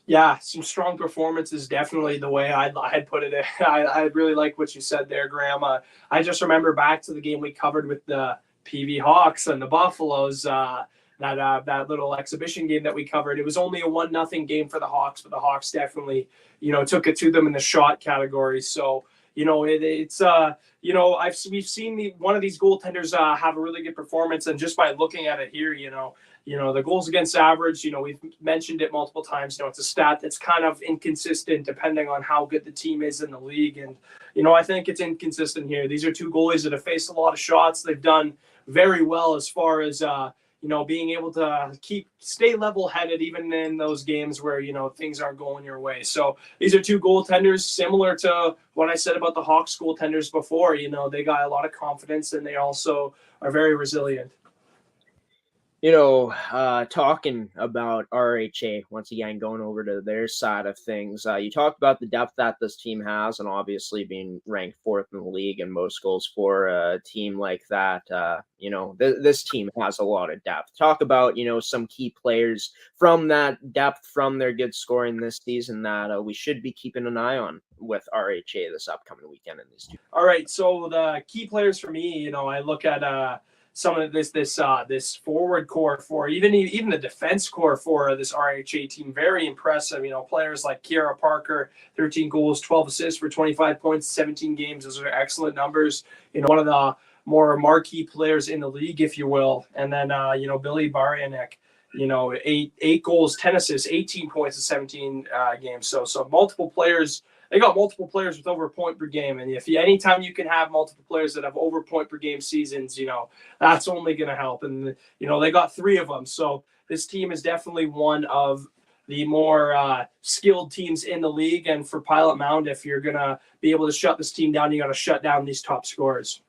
S6: Yeah, some strong performances, definitely the way I'd put it. I really like what you said there, Graeme. I just remember back to the game we covered with the PV Hawks and the Buffaloes, that little exhibition game that we covered. It was only a 1-0 game for the Hawks, but the Hawks definitely, took it to them in the shot category. So, we've seen one of these goaltenders have a really good performance, and just by looking at it here, the goals against average, we've mentioned it multiple times. It's a stat that's kind of inconsistent depending on how good the team is in the league. And, I think it's inconsistent here. These are two goalies that have faced a lot of shots. They've done very well as far as, being able to stay level-headed even in those games where, things aren't going your way. So these are two goaltenders similar to what I said about the Hawks goaltenders before. They got a lot of confidence, and they also are very resilient.
S1: Talking about RHA, once again, going over to their side of things, you talked about the depth that this team has, and obviously being ranked 4th in the league and most goals for a team like that. This team has a lot of depth. Talk about, some key players from that depth, from their good scoring this season that we should be keeping an eye on with RHA this upcoming weekend in these two.
S6: All right, so the key players for me, I look at some of this forward core for even the defense core for this RHA team. Very impressive. Players like Kiara Parker, 13 goals, 12 assists for 25 points, 17 games. Those are excellent numbers. One of the more marquee players in the league, if you will. And then Billy Baryanek, 8 goals, 10 assists, 18 points in 17 games. So multiple players. They got multiple players with over a point per game, and anytime you can have multiple players that have over point per game seasons, that's only going to help. And they got 3 of them, so this team is definitely one of the more skilled teams in the league. And for Pilot Mound, if you're going to be able to shut this team down, you got to shut down these top scorers.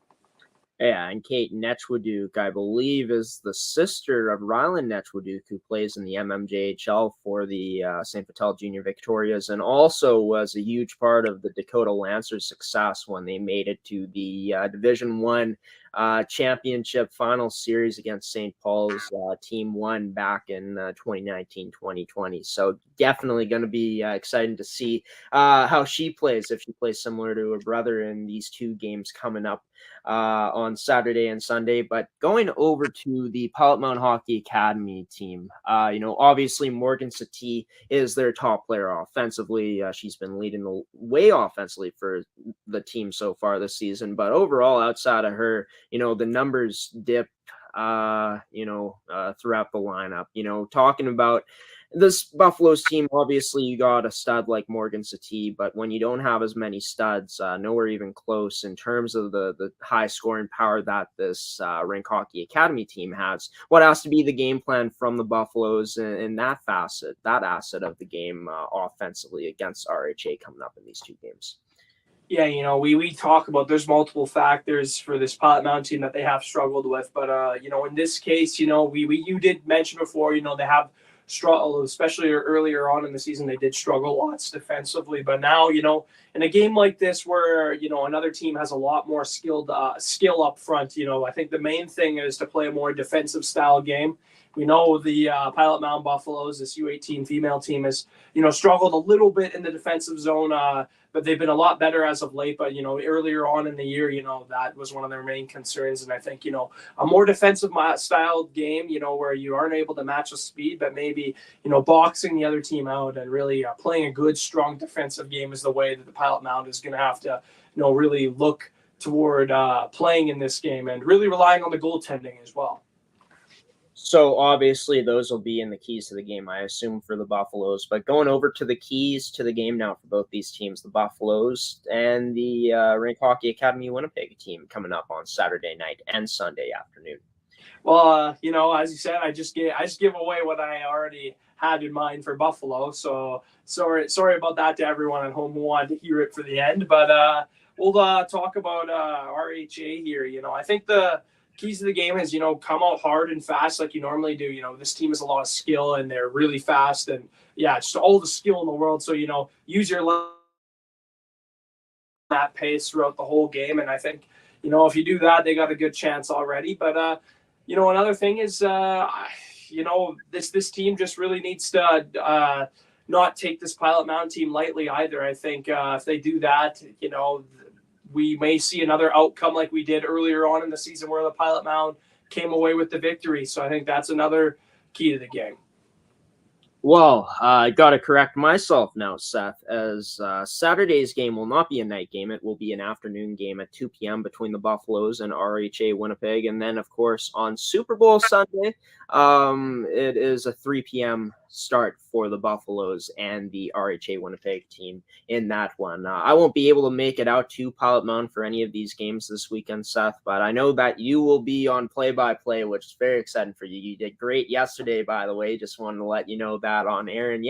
S1: Yeah, and Kate Netchwaduk, I believe, is the sister of Rylan Netchwaduk, who plays in the MMJHL for the St. Vital Junior Victorias, and also was a huge part of the Dakota Lancers' success when they made it to the Division I championship final series against St. Paul's Team 1 back in 2019-2020. So definitely going to be exciting to see how she plays, if she plays similar to her brother in these 2 games coming up on Saturday and Sunday. But going over to the Pilot Mound Hockey Academy team, obviously Morgan Satie is their top player offensively. She's been leading the way offensively for the team so far this season. But overall, outside of her, the numbers dip throughout the lineup. Talking about this Buffaloes team, obviously you got a stud like Morgan Satie, but when you don't have as many studs, nowhere even close in terms of the high scoring power that this RINK Hockey Academy team has. What has to be the game plan from the Buffaloes in that asset of the game offensively against RHA coming up in these two games?
S6: Yeah, we talk about there's multiple factors for this Pilot Mound team that they have struggled with, but in this case, you did mention before, they have struggled, especially earlier on in the season. They did struggle lots defensively, but now, in a game like this where another team has a lot more skill up front, I think the main thing is to play a more defensive style game. We know the Pilot Mound Buffaloes, this U18 female team, has struggled a little bit in the defensive zone, but they've been a lot better as of late. But earlier on in the year, that was one of their main concerns. And I think a more defensive style game, where you aren't able to match the speed, but maybe boxing the other team out and really playing a good, strong defensive game is the way that the Pilot Mound is going to have to really look toward playing in this game, and really relying on the goaltending as well.
S1: So obviously those will be in the keys to the game, I assume, for the Buffaloes. But going over to the keys to the game now for both these teams, the Buffaloes and the RINK Hockey Academy Winnipeg team coming up on Saturday night and Sunday afternoon.
S6: Well, as you said, I just give away what I already had in mind for Buffalo. So sorry about that to everyone at home who wanted to hear it for the end. But we'll talk about RHA here. I think the keys to the game has, come out hard and fast like you normally do. This team has a lot of skill and they're really fast, and just all the skill in the world. So, use your that pace throughout the whole game. And I think, if you do that, they got a good chance already. But, another thing is, this team just really needs to not take this Pilot Mound team lightly either. I think if they do that, we may see another outcome like we did earlier on in the season where the Pilot Mound came away with the victory. So I think that's another key to the game.
S1: Well, I got to correct myself now, Seth, as Saturday's game will not be a night game. It will be an afternoon game at 2 p.m. between the Buffaloes and RHA Winnipeg. And then, of course, on Super Bowl Sunday, it is a 3 p.m. start for the Buffaloes and the RHA Winnipeg team in that one. I won't be able to make it out to Pilot Mound for any of these games this weekend, Seth, but I know that you will be on play-by-play, which is very exciting for you. You did great yesterday, by the way. Just wanted to let you know that on air. And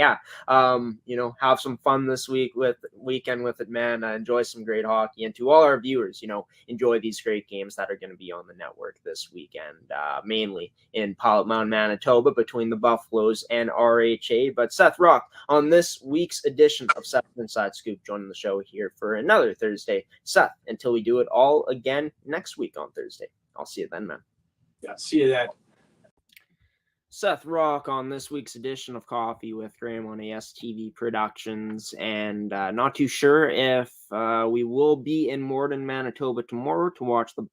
S1: have some fun this weekend with it, man. Enjoy some great hockey. And to all our viewers, enjoy these great games that are going to be on the network this weekend, mainly in Pilot Mound, Manitoba, between the Buffaloes and RHA. But Seth Rach, on this week's edition of Seth's Inside Scoop, joining the show here for another Thursday. Seth, until we do it all again next week on Thursday. I'll see you then, man.
S6: Yeah, see you then.
S1: Seth Rach on this week's edition of Coffee with Graeme on ASTV Productions, and not too sure if we will be in Morden, Manitoba tomorrow to watch the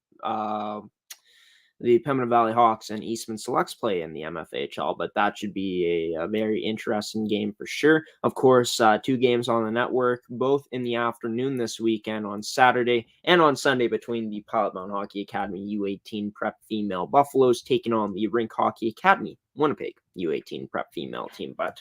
S1: Pembina Valley Hawks and Eastman Selects play in the MFHL, but that should be a very interesting game for sure. Of course, 2 games on the network, both in the afternoon this weekend on Saturday and on Sunday between the Pilot Mound Hockey Academy U18 Prep Female Buffaloes taking on the RINK Hockey Academy Winnipeg U18 Prep Female team. But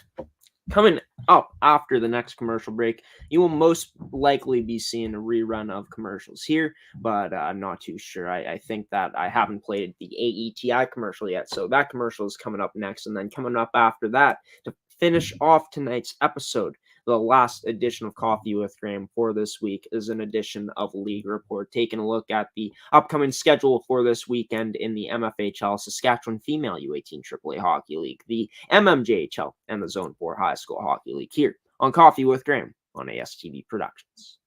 S1: coming up after the next commercial break, you will most likely be seeing a rerun of commercials here, but I'm not too sure. I think that I haven't played the AETi commercial yet, so that commercial is coming up next. And then coming up after that, to finish off tonight's episode, the last edition of Coffee with Graeme for this week is an edition of League Report, taking a look at the upcoming schedule for this weekend in the MFHL, Saskatchewan Female U18 AAA Hockey League, the MMJHL, and the Zone 4 High School Hockey League here on Coffee with Graeme on ASTV Productions.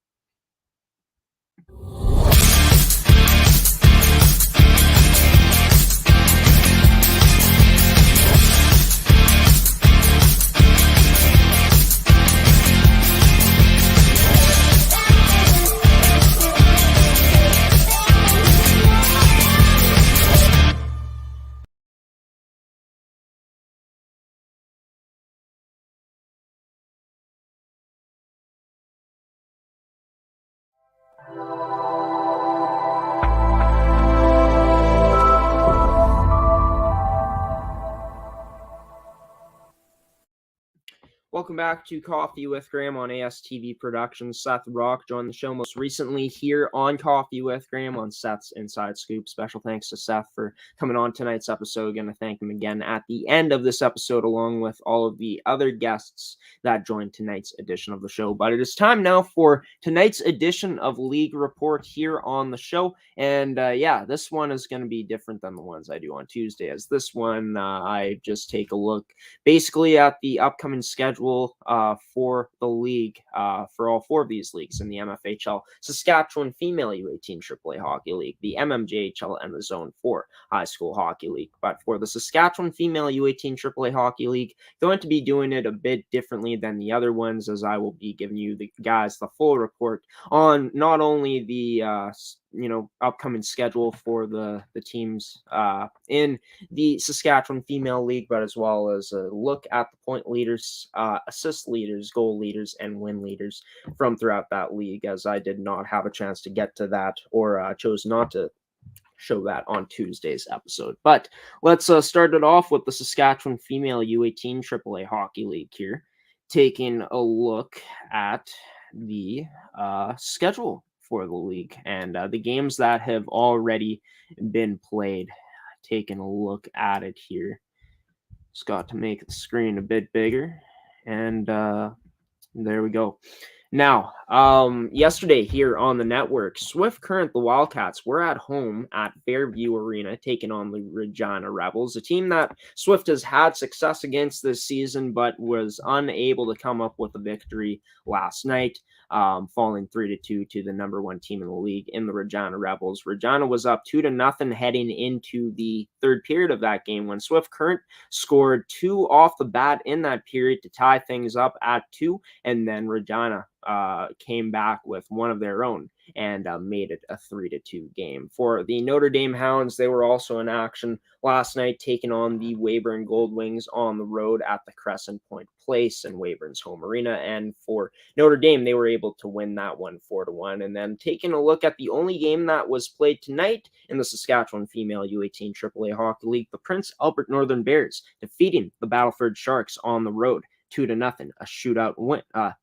S1: Welcome back to Coffee with Graeme on ASTV Productions. Seth Rach joined the show most recently here on Coffee with Graeme on Seth's Inside Scoop. Special thanks to Seth for coming on tonight's episode. Going to thank him again at the end of this episode, along with all of the other guests that joined tonight's edition of the show. But it is time now for tonight's edition of League Report here on the show. And this one is going to be different than the ones I do on Tuesday, as this one I just take a look basically at the upcoming schedule for the league, for all four of these leagues in the MFHL, Saskatchewan Female U18 AAA Hockey League, the MMJHL, and the Zone 4 High School Hockey League. But for the Saskatchewan Female U18 AAA Hockey League, going to be doing it a bit differently than the other ones, as I will be giving you the full report on not only the upcoming schedule for the teams in the Saskatchewan Female League, but as well as a look at the point leaders, assist leaders, goal leaders, and win leaders from throughout that league, as I did not have a chance to get to that, or chose not to show that on Tuesday's episode. But let's start it off with the Saskatchewan Female U18 AAA Hockey League here, taking a look at the schedule for the league and the games that have already been played. Taking a look at it here. Just got to make the screen a bit bigger, and there we go. Now, yesterday here on the network, Swift Current, the Wildcats, were at home at Fairview Arena, taking on the Regina Rebels, a team that Swift has had success against this season, but was unable to come up with a victory last night, falling 3-2 to the number one team in the league in the Regina Rebels. Regina was up 2-0 heading into the third period of that game when Swift Current scored 2 off the bat in that period to tie things up at 2, and then Regina came back with one of their own and made it a 3-2 game. For the Notre Dame Hounds, they were also in action last night, taking on the Weyburn Gold Wings on the road at the Crescent Point Place in Weyburn's home arena. And for Notre Dame, they were able to win that one 4-1. And then taking a look at the only game that was played tonight in the Saskatchewan Female U18 AAA Hockey League, the Prince Albert Northern Bears defeating the Battleford Sharks on the road 2-0, a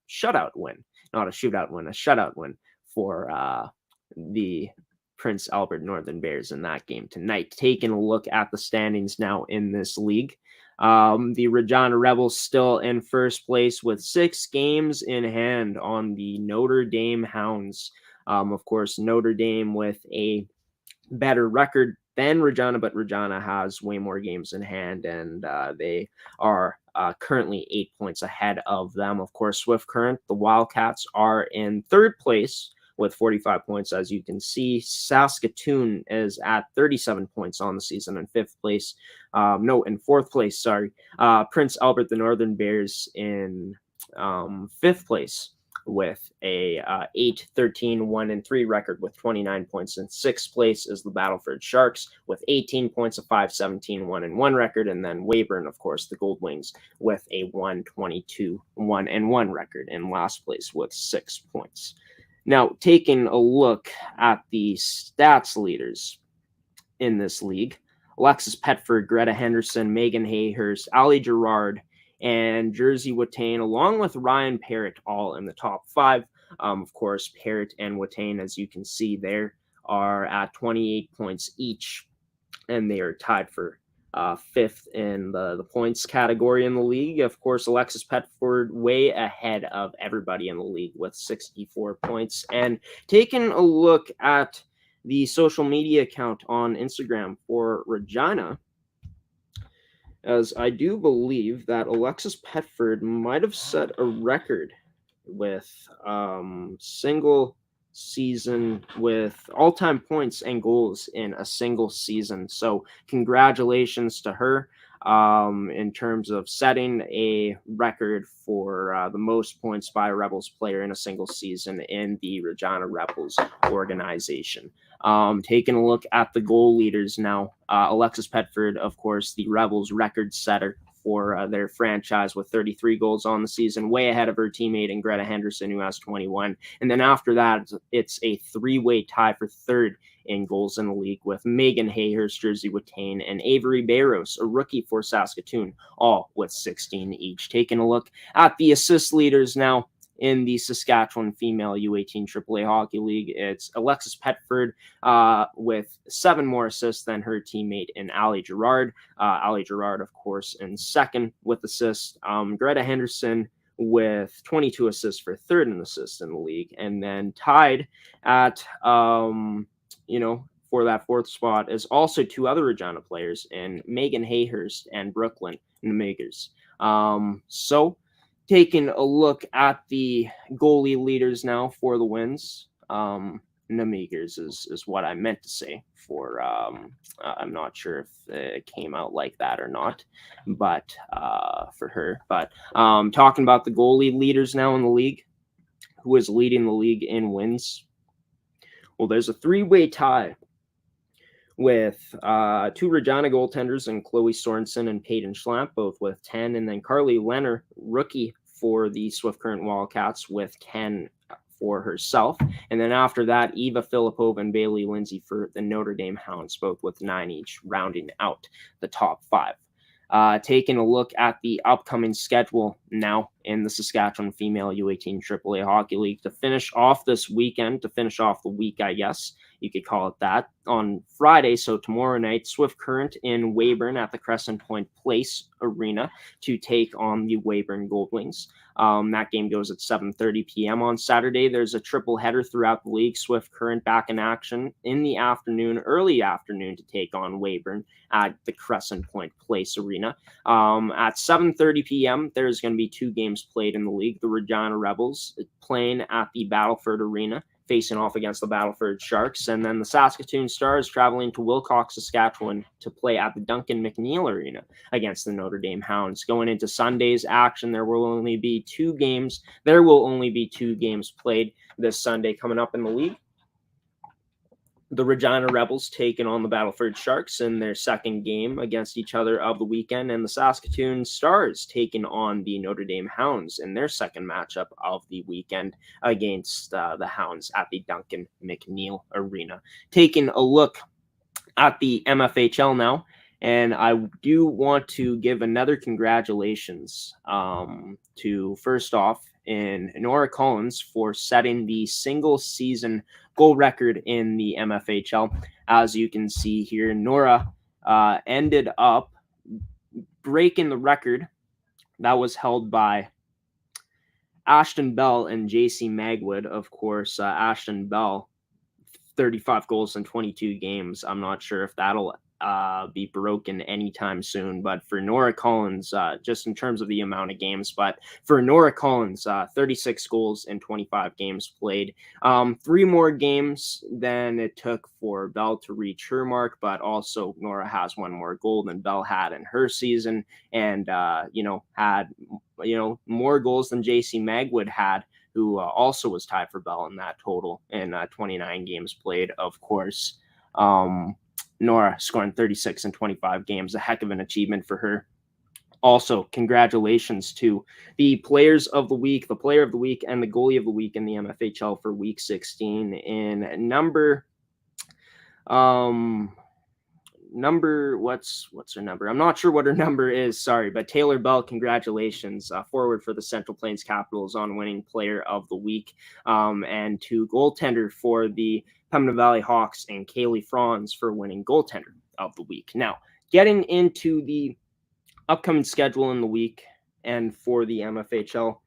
S1: shutout win, not a shootout win, a shutout win for the Prince Albert Northern Bears in that game tonight. Taking a look at the standings now in this league. The Regina Rebels still in first place with 6 games in hand on the Notre Dame Hounds. Of course, Notre Dame with a better record than Regina, but Regina has way more games in hand, and they are currently 8 points ahead of them. Of course, Swift Current, the Wildcats, are in third place with 45 points, as you can see. Saskatoon is at 37 points on the season in fifth place. In fourth place, Prince Albert, the Northern Bears, in fifth place with a 8-13-1-3 record with 29 points. In sixth place is the Battleford Sharks with 18 points, a 5-17-1-1 record, and then Weyburn, of course, the Gold Wings, with a 1-22-1-1 record in last place with 6 points. Now, taking a look at the stats leaders in this league, Alexis Petford, Greta Henderson, Megan Hayhurst, Ali Gerard, and Jersey Watain, along with Ryan Parrott, all in the top 5. Of course, Parrott and Watain, as you can see there, are at 28 points each, and they are tied for fifth in the points category in the league. Of course, Alexis Petford way ahead of everybody in the league with 64 points. And taking a look at the social media account on Instagram for Regina, as I do believe that Alexis Petford might have set a record with single season with all-time points and goals in a single season. So congratulations to her in terms of setting a record for the most points by a Rebels player in a single season in the Regina Rebels organization. Taking a look at the goal leaders now, Alexis Petford, of course, the Rebels record setter for their franchise with 33 goals on the season, way ahead of her teammate in Greta Henderson, who has 21. And then after that, it's a 3-way tie for third in goals in the league, with Megan Hayhurst, Jersey Watain, and Avery Barros, a rookie for Saskatoon, all with 16 each. Taking a look at the assist leaders now in the Saskatchewan Female U18 AAA Hockey League, it's Alexis Petford with 7 more assists than her teammate in Allie Gerard. Allie Gerard, of course, in second with assists. Greta Henderson with 22 assists for third in assists in the league. And then tied at, for that fourth spot is also 2 other Regina players, in Megan Hayhurst and Brooklyn Namagers. So taking a look at the goalie leaders now for the wins. Namagers is what I meant to say for, I'm not sure if it came out like that or not, but for her. But talking about the goalie leaders now in the league, who is leading the league in wins? Well, there's a 3-way tie with 2 Regina goaltenders, and Chloe Sorensen and Peyton Schlamp, both with 10, and then Carly Leonard, rookie for the Swift Current Wildcats, with 10 for herself. And then after that, Eva Filipova and Bailey Lindsay for the Notre Dame Hounds, both with 9 each, rounding out the top 5. Taking a look at the upcoming schedule now in the Saskatchewan Female U18 AAA Hockey League to finish off this weekend, to finish off the week, I guess you could call it that. On Friday, so tomorrow night, Swift Current in Weyburn at the Crescent Point Place Arena to take on the Weyburn Goldwings. That game goes at 7:30 p.m. on Saturday. There's a triple header throughout the league. Swift Current back in action in the afternoon, early afternoon, to take on Weyburn at the Crescent Point Place Arena. At 7:30 p.m., there's going to be 2 games played in the league. The Regina Rebels playing at the Battleford Arena, facing off against the Battleford Sharks, and then the Saskatoon Stars traveling to Wilcox, Saskatchewan to play at the Duncan McNeil Arena against the Notre Dame Hounds. Going into Sunday's action, there will only be 2 games. There will only be 2 games played this Sunday coming up in the league. The Regina Rebels taking on the Battleford Sharks in their second game against each other of the weekend, and the Saskatoon Stars taking on the Notre Dame Hounds in their second matchup of the weekend against the Hounds at the Duncan McNeil Arena. Taking a look at the MFHL now, and I do want to give another congratulations to, first off, in Nora Collins for setting the single season goal record in the MFHL. As you can see here, Nora ended up breaking the record that was held by Ashton Bell and JC Magwood. Of course, Ashton Bell, 35 goals in 22 games. I'm not sure if that'll be broken anytime soon, but for Nora Collins, just in terms of the amount of games, but for Nora Collins, 36 goals in 25 games played. 3 more games than it took for Bell to reach her mark, but also Nora has 1 more goal than Bell had in her season, and had more goals than JC Magwood had, who also was tied for Bell in that total in 29 games played, of course. Nora scoring 36 in 25 games, a heck of an achievement for her. Also, congratulations to the players of the week, the player of the week, and the goalie of the week in the MFHL for week 16. In number, what's her number? I'm not sure what her number is, sorry, but Taylor Bell, congratulations, forward for the Central Plains Capitals on winning player of the week, and to goaltender for the Pembina Valley Hawks and Kaylee Franz for winning goaltender of the week. Now, getting into the upcoming schedule in the week and for the MFHL,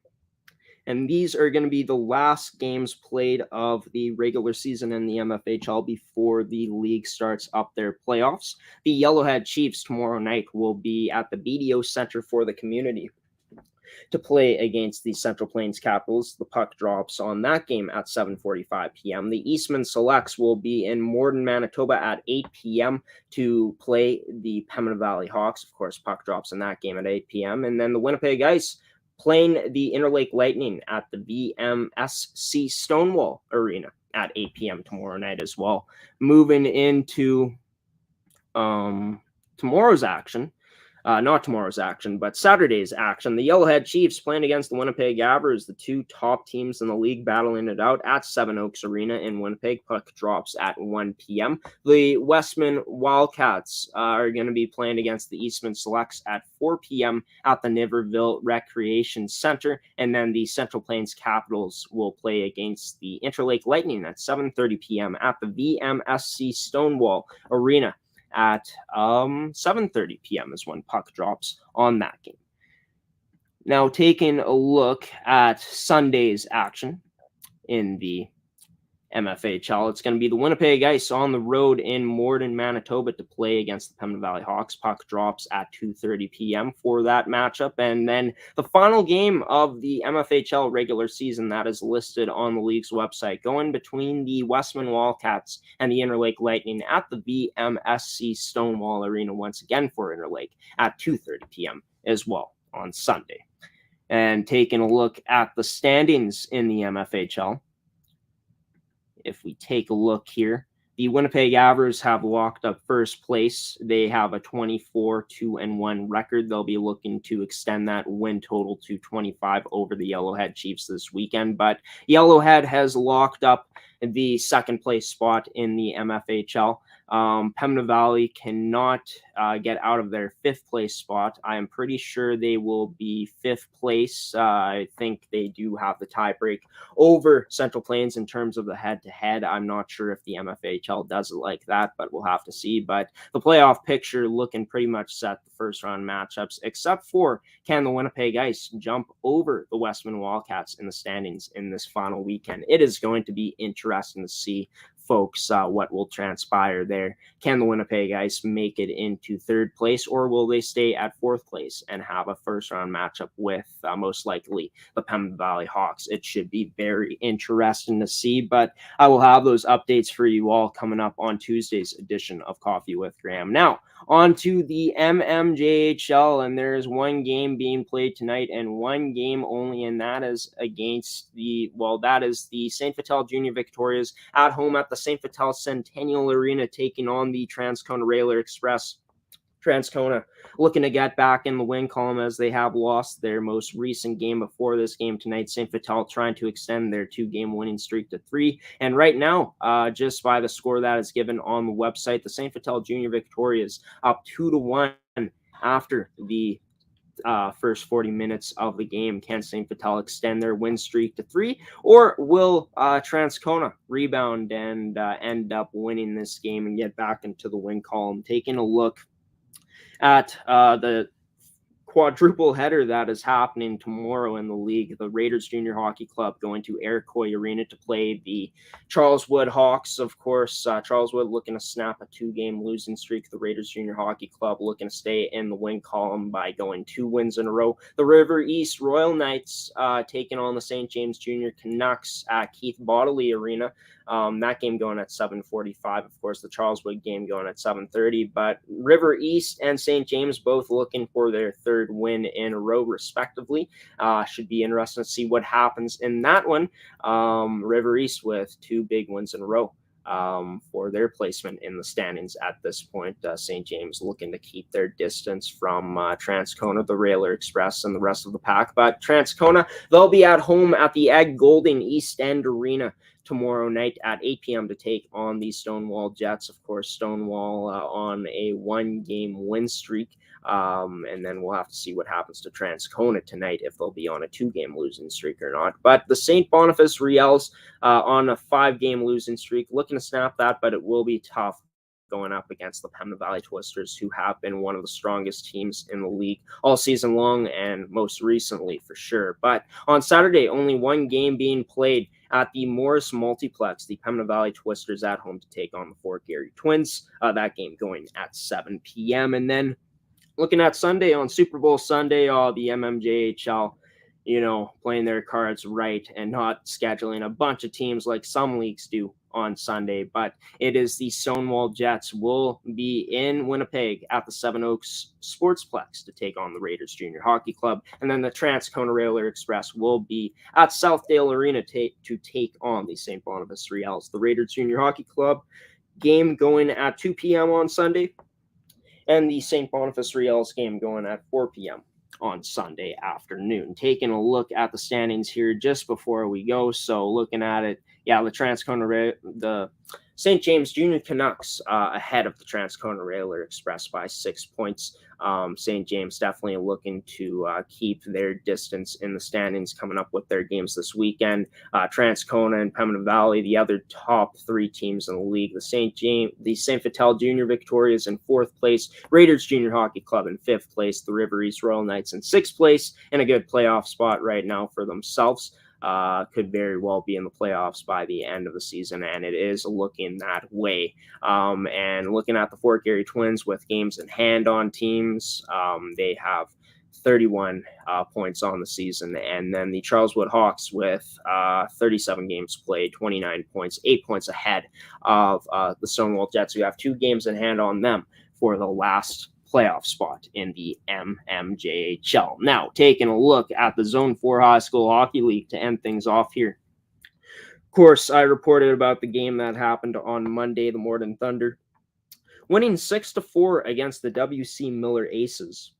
S1: and these are going to be the last games played of the regular season in the MFHL before the league starts up their playoffs. The Yellowhead Chiefs tomorrow night will be at the BDO Center for the Community to play against the Central Plains Capitals. The puck drops on that game at 7:45 p.m. The Eastman Selects will be in Morden, Manitoba at 8 p.m. to play the Pembina Valley Hawks. Of course, puck drops in that game at 8 p.m. And then the Winnipeg Ice playing the Interlake Lightning at the VMSC Stonewall Arena at 8 p.m. tomorrow night as well. Moving into tomorrow's action, not tomorrow's action, but Saturday's action. The Yellowhead Chiefs playing against the Winnipeg Abbers, the two top teams in the league, battling it out at Seven Oaks Arena in Winnipeg. Puck drops at 1 p.m. The Westman Wildcats are going to be playing against the Eastman Selects at 4 p.m. at the Niverville Recreation Center, and then the Central Plains Capitals will play against the Interlake Lightning at 7:30 p.m. at the VMSC Stonewall Arena. At 7:30 p.m. is when puck drops on that game. Now, taking a look at Sunday's action in the MFHL, it's going to be the Winnipeg Ice on the road in Morden, Manitoba to play against the Pembina Valley Hawks. Puck drops at 2:30 p.m. for that matchup. And then the final game of the MFHL regular season that is listed on the league's website, going between the Westman Wildcats and the Interlake Lightning at the VMSC Stonewall Arena once again for Interlake at 2:30 p.m. as well on Sunday. And taking a look at the standings in the MFHL, if we take a look here, the Winnipeg Abbers have locked up first place. They have a 24-2-1 record. They'll be looking to extend that win total to 25 over the Yellowhead Chiefs this weekend. But Yellowhead has locked up the second place spot in the MFHL. Pembina Valley cannot get out of their fifth place spot. I am pretty sure they will be fifth place. I think they do have the tie break over Central Plains in terms of the head-to-head. I'm not sure if the MFHL does it like that, but we'll have to see. But the playoff picture looking pretty much set, the first-round matchups, except for can the Winnipeg Ice jump over the Westman Wildcats in the standings in this final weekend. It is going to be interesting to see, folks, what will transpire there. Can the Winnipeg Ice make it into third place, or will they stay at fourth place and have a first-round matchup with most likely the Pembina Valley Hawks? It should be very interesting to see, but I will have those updates for you all coming up on Tuesday's edition of Coffee with Graeme. Now, on to the MMJHL, and there is one game being played tonight and one game only, and that is against the St. Vital Junior Victorias at home at the St. Vital Centennial Arena, taking on the Transcona Railer Express. Transcona looking to get back in the win column as they have lost their most recent game before this game tonight. St. Vital trying to extend their 2-game winning streak to 3. And right now, just by the score that is given on the website, the St. Vital Junior Victorias up 2-1 after the first 40 minutes of the game. Can St. Vital extend their win streak to 3, or will Transcona rebound and end up winning this game and get back into the win column? Taking a look at the quadruple header that is happening tomorrow in the league. The Raiders Junior Hockey Club going to Iroquois Arena to play the Charleswood Hawks. Of course, Charleswood looking to snap a 2-game losing streak. The Raiders Junior Hockey Club looking to stay in the win column by going 2 wins in a row. The River East Royal Knights taking on the St. James Junior Canucks at Keith Bodley Arena. That game going at 7:45. Of course, the Charleswood game going at 7:30. But River East and St. James both looking for their third win in a row, respectively. Should be interesting to see what happens in that one. River East with 2 big wins in a row for their placement in the standings at this point. St. James looking to keep their distance from Transcona, the Railer Express, and the rest of the pack. But Transcona, they'll be at home at the Egg Golding East End Arena tomorrow night at 8 p.m. to take on the Stonewall Jets. Of course, Stonewall on a 1-game win streak. And then we'll have to see what happens to Transcona tonight, if they'll be on a 2-game losing streak or not. But the St. Boniface Riels on a 5-game losing streak, looking to snap that, but it will be tough going up against the Pembina Valley Twisters, who have been one of the strongest teams in the league all season long, and most recently for sure. But on Saturday, only 1 game being played at the Morris Multiplex. The Pembina Valley Twisters at home to take on the Fort Garry Twins. That game going at 7 p.m. And then looking at Sunday, on Super Bowl Sunday, the MMJHL, playing their cards right and not scheduling a bunch of teams like some leagues do on Sunday. But it is the Stonewall Jets will be in Winnipeg at the Seven Oaks Sportsplex to take on the Raiders Junior Hockey Club. And then the Transcona Railer Express will be at Southdale Arena to take on the St. Boniface Riels. The Raiders Junior Hockey Club game going at 2 p.m. on Sunday. and the St. Boniface Riels game going at 4 p.m. on Sunday afternoon. Taking a look at the standings here just before we go. So looking at it, yeah, the St. James Junior Canucks ahead of the Transcona Railer Express by 6 points. St. James definitely looking to keep their distance in the standings coming up with their games this weekend. Transcona and Pembina Valley, the other top 3 teams in the league. The St. Vital Junior Victorias in 4th place. Raiders Junior Hockey Club in 5th place. The River East Royal Knights in 6th place, and a good playoff spot right now for themselves. Could very well be in the playoffs by the end of the season, and it is looking that way. And looking at the Fort Garry Twins with games in hand on teams, they have 31 points on the season, and then the Charleswood Hawks with 37 games played, 29 points, 8 points ahead of the Stonewall Jets, who have 2 games in hand on them for the last playoff spot in the MMJHL. Now, taking a look at the Zone 4 High School Hockey League to end things off here. Of course, I reported about the game that happened on Monday, the Morden Thunder winning 6-4 against the W.C. Miller Aces.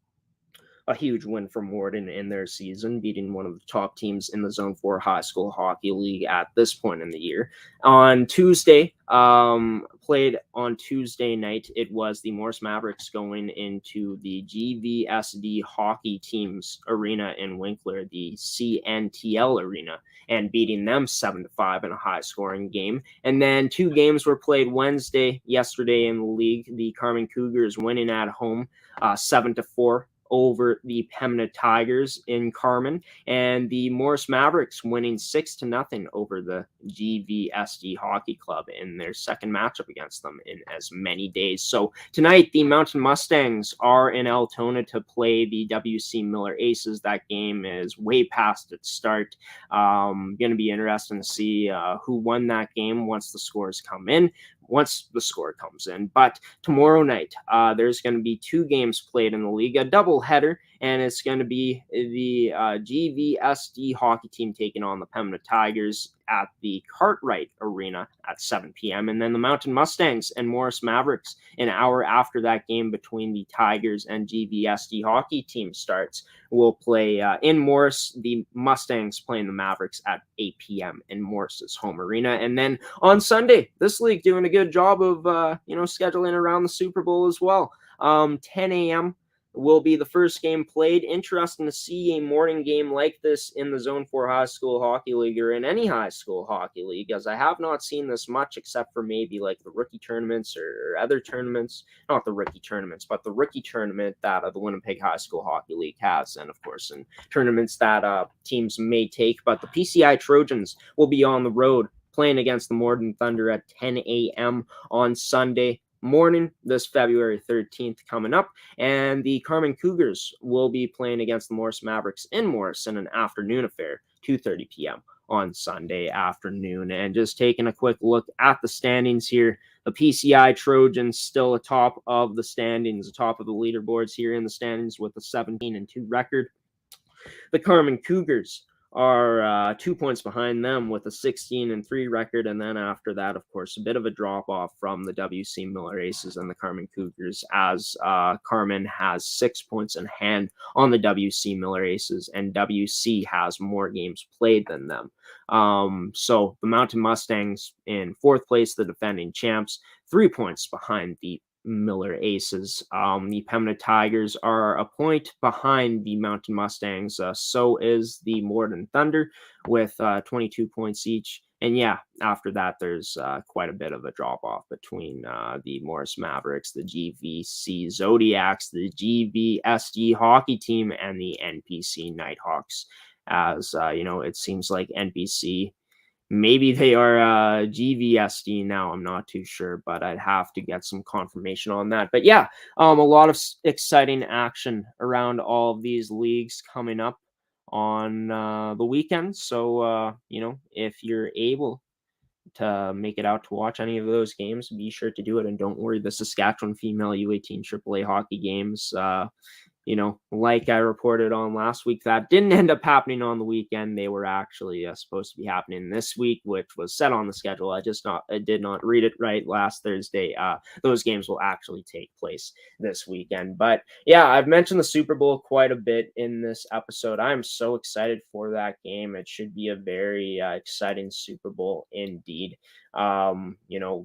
S1: A huge win for Morden in their season, beating one of the top teams in the Zone 4 High School Hockey League at this point in the year. On Tuesday, played on Tuesday night, it was the Morris Mavericks going into the GVSD Hockey Teams Arena in Winkler, the CNTL Arena, and beating them 7-5 in a high-scoring game. And then 2 games were played yesterday in the league. The Carmen Cougars winning at home 7-4 over the Pembina Tigers in Carmen, and the Morris Mavericks winning 6-0 over the GVSD Hockey Club in their second matchup against them in as many days. So tonight, the Mountain Mustangs are in Altona to play the WC Miller Aces. That game is way past its start. Going to be interesting to see who won that game once the scores come in. Once the score comes in. But tomorrow night, there's going to be 2 games played in the league, a doubleheader, and it's going to be the GVSD hockey team taking on the Pembina Tigers at the Cartwright Arena at 7 p.m. And then the Mountain Mustangs and Morris Mavericks an hour after that game between the Tigers and GVSD hockey team starts will play in Morris. The Mustangs playing the Mavericks at 8 p.m. in Morris's home arena. And then on Sunday, this league doing a good job of scheduling around the Super Bowl as well. 10 a.m. will be the first game played. Interesting to see a morning game like this in the Zone 4 High School Hockey League or in any high school hockey league, as I have not seen this much except for maybe like the rookie tournaments or other tournaments. Not the rookie tournaments, but the rookie tournament that the Winnipeg High School Hockey League has, and of course in tournaments that teams may take. But the PCI Trojans will be on the road playing against the Morden Thunder at 10 a.m. on Sunday morning, this February 13th coming up, and the Carmen Cougars will be playing against the Morris Mavericks in Morris in an afternoon affair, 2:30 p.m. on Sunday afternoon. And just taking a quick look at the standings here, the PCI Trojans still atop of the standings, atop of the leaderboards here in the standings with a 17-2 record. The Carmen Cougars are 2 points behind them with a 16-3 record. And then after that, of course, a bit of a drop off from the WC Miller Aces and the Carmen Cougars, as Carmen has 6 points in hand on the WC Miller Aces, and WC has more games played than them. So the Mountain Mustangs in 4th place, the defending champs, 3 points behind the Miller Aces. The Pembina Tigers are a point behind the Mountain Mustangs. So is the Morden Thunder with 22 points each. And yeah, after that, there's quite a bit of a drop-off between the Morris Mavericks, the GVC Zodiacs, the GVSD hockey team, and the NPC Nighthawks. As, it seems like NPC, maybe they are GVSD now. I'm not too sure, but I'd have to get some confirmation on that. But yeah, a lot of exciting action around all of these leagues coming up on the weekend. So, if you're able to make it out to watch any of those games, be sure to do it. And don't worry, the Saskatchewan female U18 AAA hockey games like I reported on last week, that didn't end up happening on the weekend. They were actually supposed to be happening this week, which was set on the schedule. I did not read it right last Thursday. Those games will actually take place this weekend. But yeah, I've mentioned the Super Bowl quite a bit in this episode. I'm so excited for that game. It should be a very exciting Super Bowl indeed.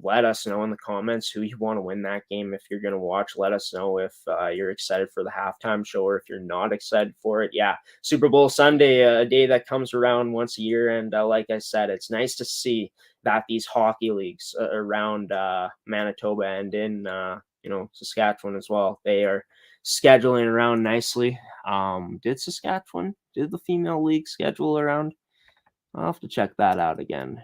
S1: Let us know in the comments who you want to win that game. If you're going to watch, let us know if you're excited for the halftime show or if you're not excited for it. Yeah, Super Bowl Sunday, a day that comes around once a year. And like I said, it's nice to see that these hockey leagues around Manitoba and in, Saskatchewan as well, they are scheduling around nicely. Did the female league schedule around? I'll have to check that out again.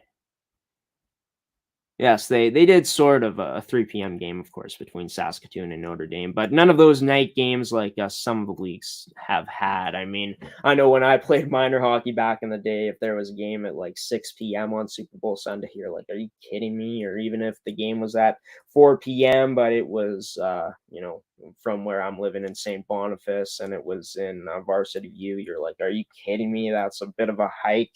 S1: Yes, they did sort of a 3 p.m. game, of course, between Saskatoon and Notre Dame, but none of those night games like some of the leagues have had. I mean, I know when I played minor hockey back in the day, if there was a game at like 6 p.m. on Super Bowl Sunday, you're like, are you kidding me? Or even if the game was at 4 p.m., but it was, from where I'm living in St. Boniface and it was in Varsity View, you're like, are you kidding me? That's a bit of a hike.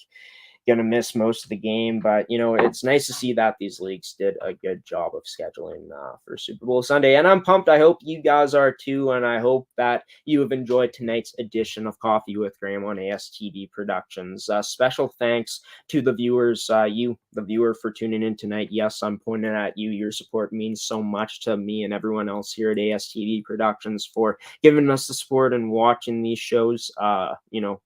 S1: Going to miss most of the game, but it's nice to see that these leagues did a good job of scheduling for Super Bowl Sunday, and I'm pumped. I hope you guys are too, and I hope that you have enjoyed tonight's edition of Coffee with Graeme on ASTV Productions. Special thanks to the viewers, the viewer, for tuning in tonight. Yes, I'm pointing at you. Your support means so much to me and everyone else here at ASTV Productions for giving us the support and watching these shows.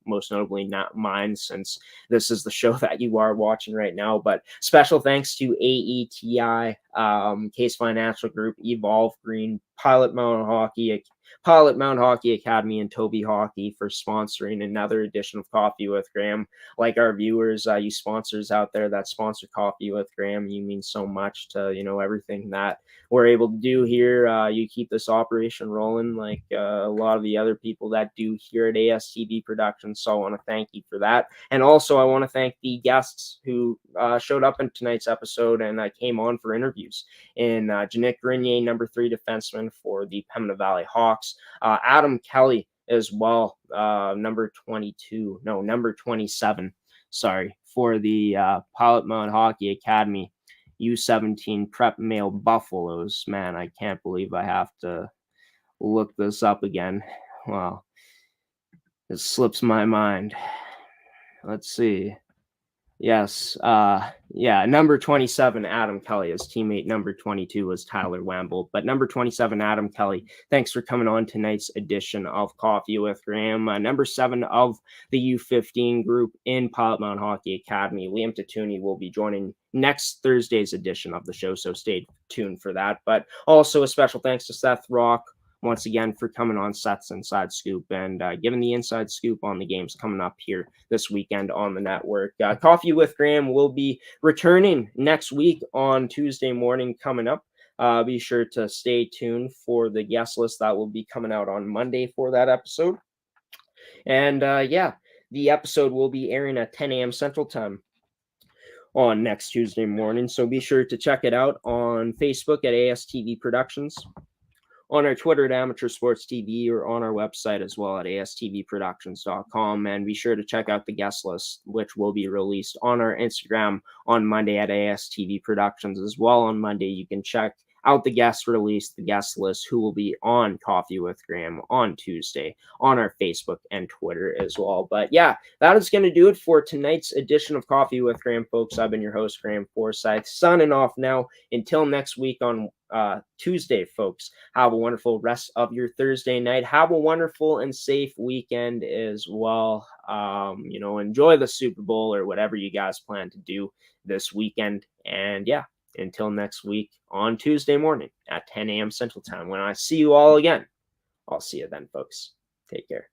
S1: Most notably not mine, since this is the show that you are watching right now. But special thanks to AETi, Caisse Financial Group, Evolve Green, Pilot Mound Hockey Academy, and Toby Hockey for sponsoring another edition of Coffee with Graeme. Like our viewers, you sponsors out there that sponsor Coffee with Graeme, you mean so much to everything that we're able to do here. You keep this operation rolling like a lot of the other people that do here at ASTV Productions. So I want to thank you for that. And also I want to thank the guests who showed up in tonight's episode and came on for interviews. And Janik Grenier, number 3 defenseman for the Pembina Valley Hawks. Adam Kelly as well, number 27, for the Pilot Mound Hockey Academy U17 Prep Male Buffaloes. Man, I can't believe I have to look this up again. Wow, it slips my mind. Let's see. Yes, number 27, Adam Kelly. His teammate number 22 was Tyler Wamble, but number 27, Adam Kelly, thanks for coming on tonight's edition of Coffee with Graeme. Number 7 of the U15 group in Pilot Mound Hockey Academy, Liam Tattuinee, will be joining next Thursday's edition of the show, so stay tuned for that. But also a special thanks to Seth Rach once again for coming on Seth's Inside Scoop and giving the inside scoop on the games coming up here this weekend on the network. Coffee with Graeme will be returning next week on Tuesday morning coming up. Be sure to stay tuned for the guest list that will be coming out on Monday for that episode. And the episode will be airing at 10 a.m. Central Time on next Tuesday morning. So be sure to check it out on Facebook at ASTV Productions, on our Twitter at Amateur Sports TV, or on our website as well at astvproductions.com. And be sure to check out the guest list, which will be released on our Instagram on Monday at ASTV Productions as well. On Monday, you can check out the guest list, who will be on Coffee with Graeme on Tuesday on our Facebook and Twitter as well. But yeah, that is going to do it for tonight's edition of Coffee with Graeme, folks. I've been your host, Graeme Forsyth, signing off now until next week on Tuesday, folks. Have a wonderful rest of your Thursday night. Have a wonderful and safe weekend as well. Enjoy the Super Bowl or whatever you guys plan to do this weekend. And yeah, until next week on Tuesday morning at 10 a.m. Central Time, when I see you all again, I'll see you then, folks. Take care.